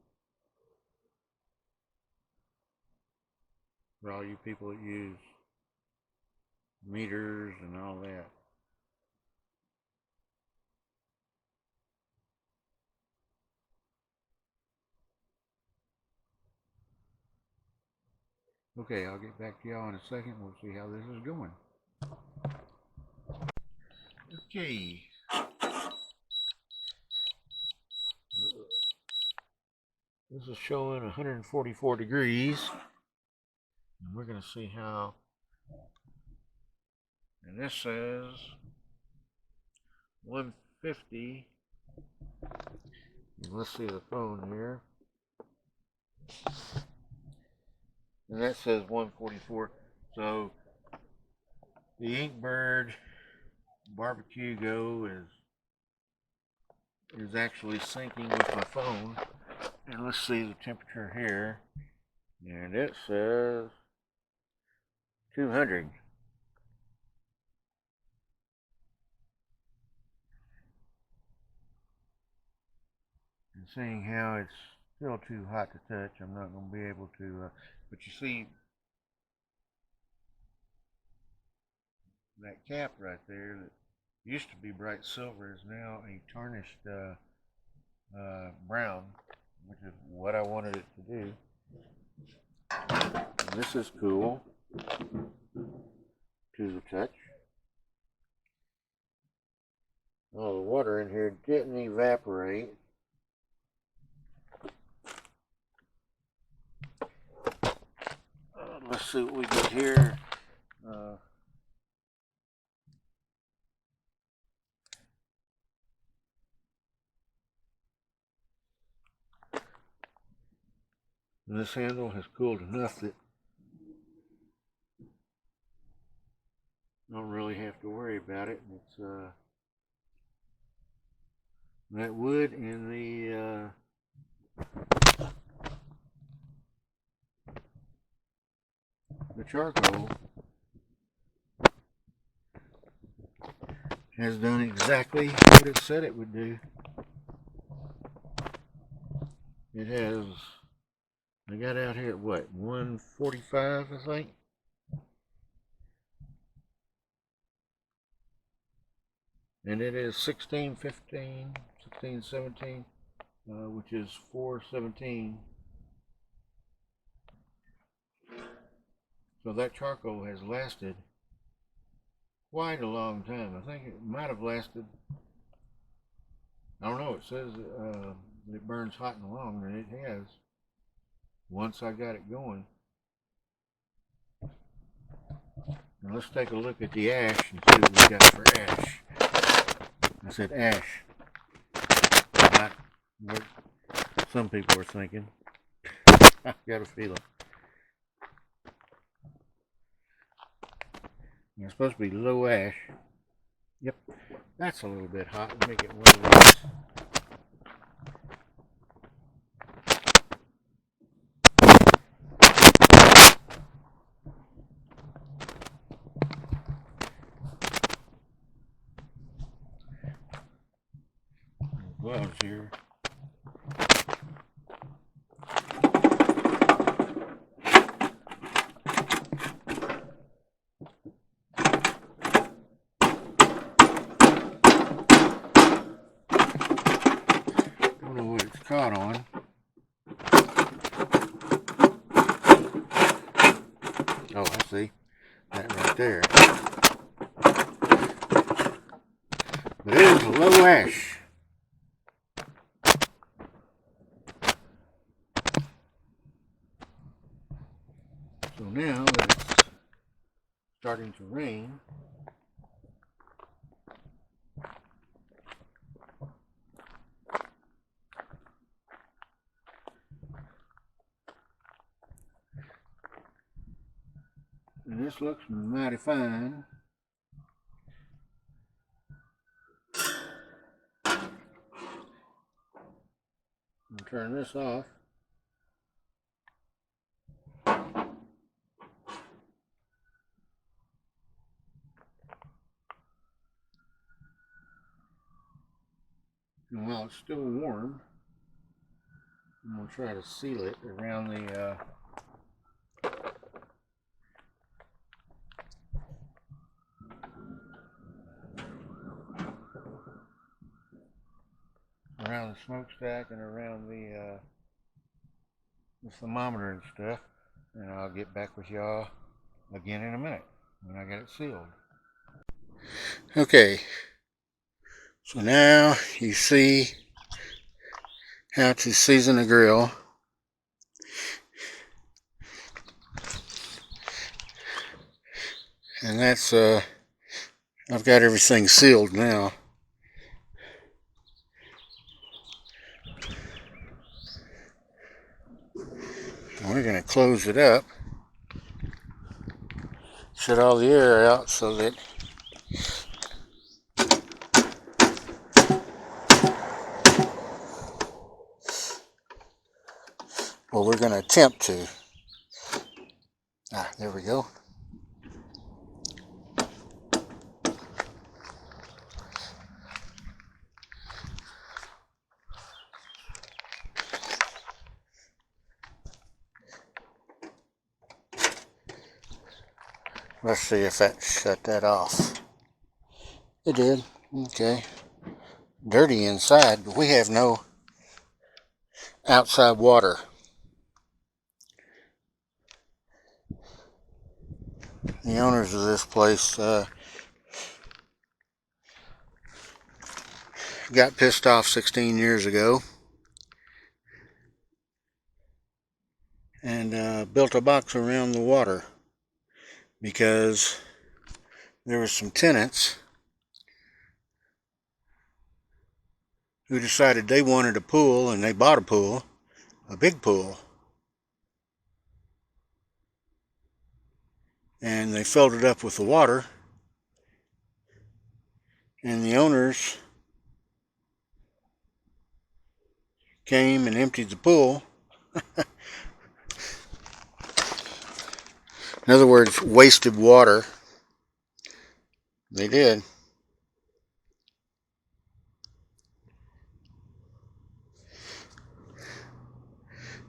For all you people that use meters and all that. Okay, I'll get back to y'all in a second. We'll see how this is going. Okay. This is showing 144 degrees. And we're going to see how, and this says 150. And let's see the phone here. And that says 144. So the Inkbird Barbecue Go is actually syncing with my phone. And let's see the temperature here. And it says 200. And seeing how it's still too hot to touch, I'm not going to be able to, but you see that cap right there that used to be bright silver is now a tarnished brown, which is what I wanted it to do. And this is cool to the touch. Oh, the water in here didn't evaporate. Let's see what we get here. This handle has cooled enough that I don't really have to worry about it. It's that wood and the charcoal has done exactly what it said it would do. It has, I got out here at what, 145 I think? And it is 1617, which is 417. So that charcoal has lasted quite a long time. I think it might have lasted, I don't know, it says it burns hot and long, and it has once I got it going. Now let's take a look at the ash and see what we got for ash. I said ash, not what some people are thinking. I got a feeling. It's supposed to be low ash. Yep, that's a little bit hot. We'll make it one of these. Gloves here. Don't know what it's caught on. Oh, I see. That right there. But it is a low ash. So now that it's starting to rain, and this looks mighty fine. I'll turn this off. And while it's still warm, I'm going to try to seal it around the smokestack and around the thermometer and stuff. And I'll get back with y'all again in a minute when I get it sealed. Okay, So now you see how to season a grill. And that's, I've got everything sealed now. And we're going to close it up. Shut all the air out so that well, we're going to attempt to. There we go. Let's see if that shut that off. It did. Okay. Dirty inside, but we have no outside water. The owners of this place got pissed off 16 years ago and built a box around the water because there were some tenants who decided they wanted a pool, and they bought a pool, a big pool, and they filled it up with the water, and the owners came and emptied the pool. In other words, wasted water. They did.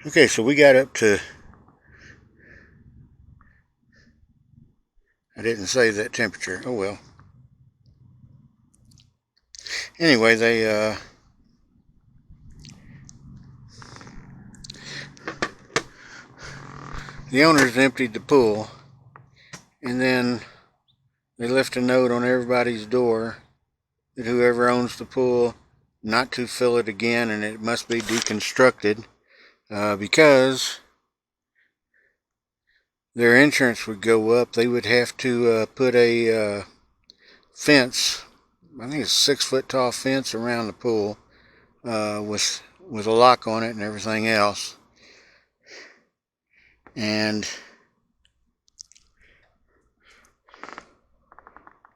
Okay, so we got up to, I didn't say that temperature. Oh well. Anyway, the owners emptied the pool, and then they left a note on everybody's door that whoever owns the pool not to fill it again, and it must be deconstructed because their insurance would go up. They would have to put a fence, I think it's a 6-foot tall fence around the pool with a lock on it and everything else. And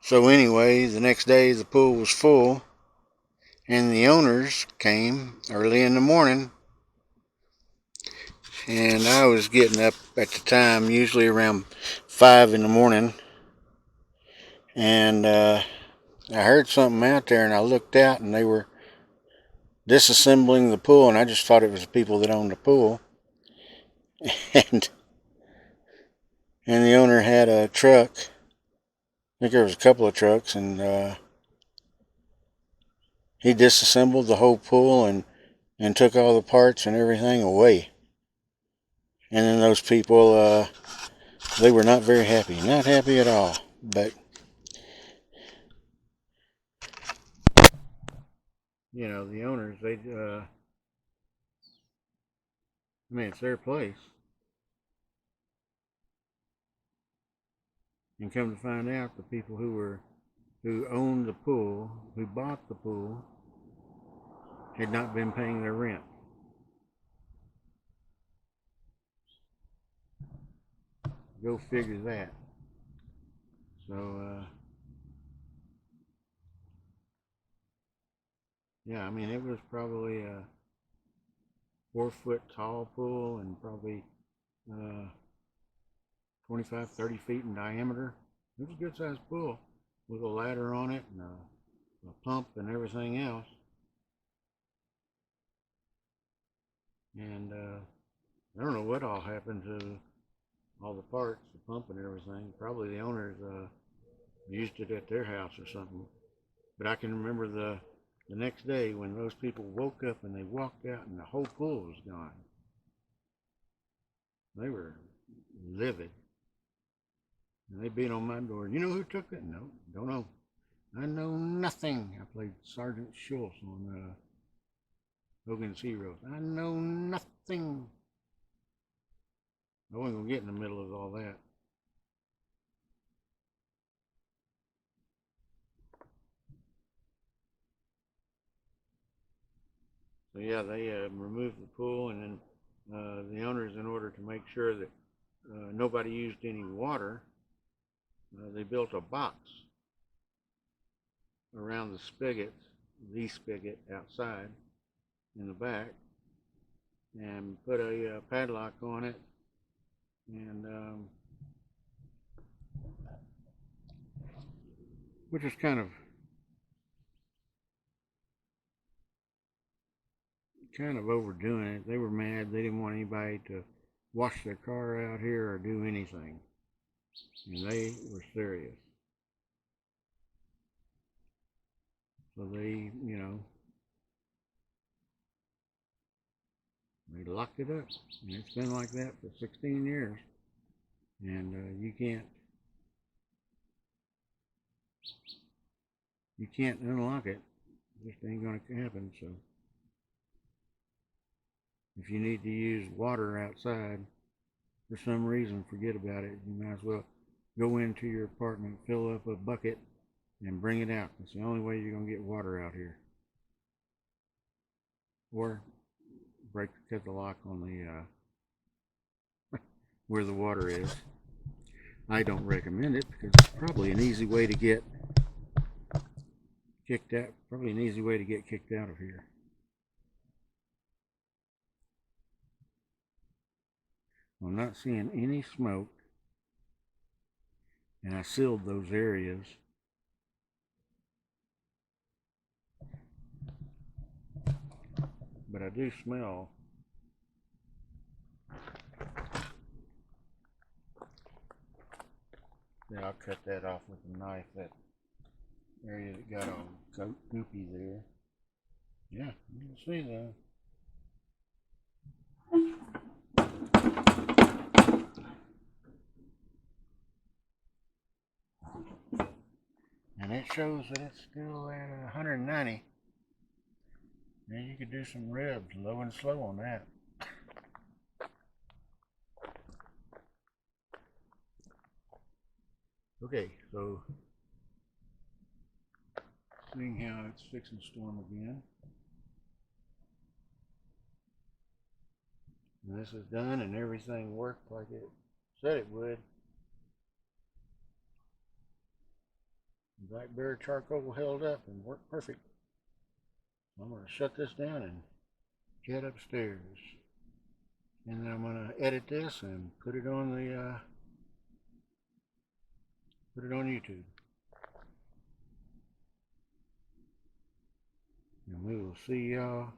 so anyway, the next day the pool was full, and the owners came early in the morning, and I was getting up at the time, usually around 5 in the morning, and I heard something out there, and I looked out, and they were disassembling the pool, and I just thought it was the people that owned the pool. and the owner had a truck. I think there was a couple of trucks, and he disassembled the whole pool and took all the parts and everything away. And then those people, they were not very happy. Not happy at all. But, you know, the owners, they, I mean, it's their place. And come to find out, the people who owned the pool, who bought the pool, had not been paying their rent. Go figure that. So, yeah, I mean, it was probably a 4-foot tall pool and probably 25, 30 feet in diameter. It was a good sized pool with a ladder on it and a pump and everything else. And I don't know what all happened to all the parts, the pump and everything. Probably the owners used it at their house or something. But I can remember the next day when those people woke up and they walked out and the whole pool was gone. They were livid. And they beat on my door. You know who took it? No, don't know. I know nothing. I played Sergeant Schultz on Hogan's Heroes. I know nothing. I wasn't going to get in the middle of all that. So yeah, they removed the pool, and then the owners, in order to make sure that nobody used any water, they built a box around the spigot outside in the back, and put a padlock on it, and which is kind of overdoing it. They were mad. They didn't want anybody to wash their car out here or do anything, and they were serious. So they, you know, they locked it up, and it's been like that for 16 years, and you can't unlock it. It just ain't gonna happen. So if you need to use water outside for some reason, forget about it. You might as well go into your apartment, fill up a bucket, and bring it out. That's the only way you're gonna get water out here. Or cut the lock on the where the water is. I don't recommend it because it's probably an easy way to get kicked out. Probably an easy way to get kicked out of here. I'm not seeing any smoke, and I sealed those areas. But I do smell yeah, I'll cut that off with a knife, that area that got all goopy there. Yeah, you can see that. And it shows that it's still at 190. Now you could do some ribs low and slow on that. Okay, so seeing how it's fixing to storm again. And this is done, and everything worked like it said it would. BlackBear charcoal held up and worked perfect. I'm going to shut this down and get upstairs, and then I'm going to edit this and put it on the YouTube, and we will see y'all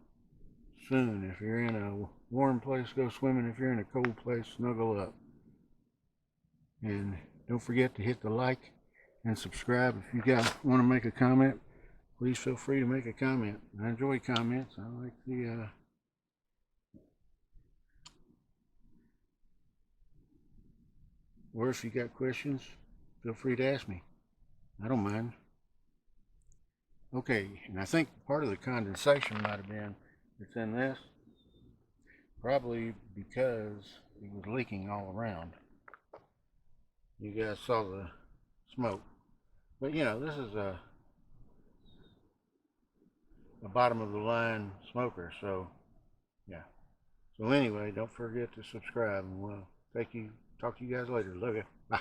soon. If you're in a warm place, go swimming. If you're in a cold place, snuggle up, and don't forget to hit the like and subscribe. If you guys want to make a comment, please feel free to make a comment. I enjoy comments. I like the or if you got questions, feel free to ask me. I don't mind. Okay, and I think part of the condensation might have been it's in this, probably because it was leaking all around. You guys saw the smoke, but you know, this is a bottom of the line smoker, so yeah. So anyway, don't forget to subscribe, and we'll talk to you guys later. Love you. Bye.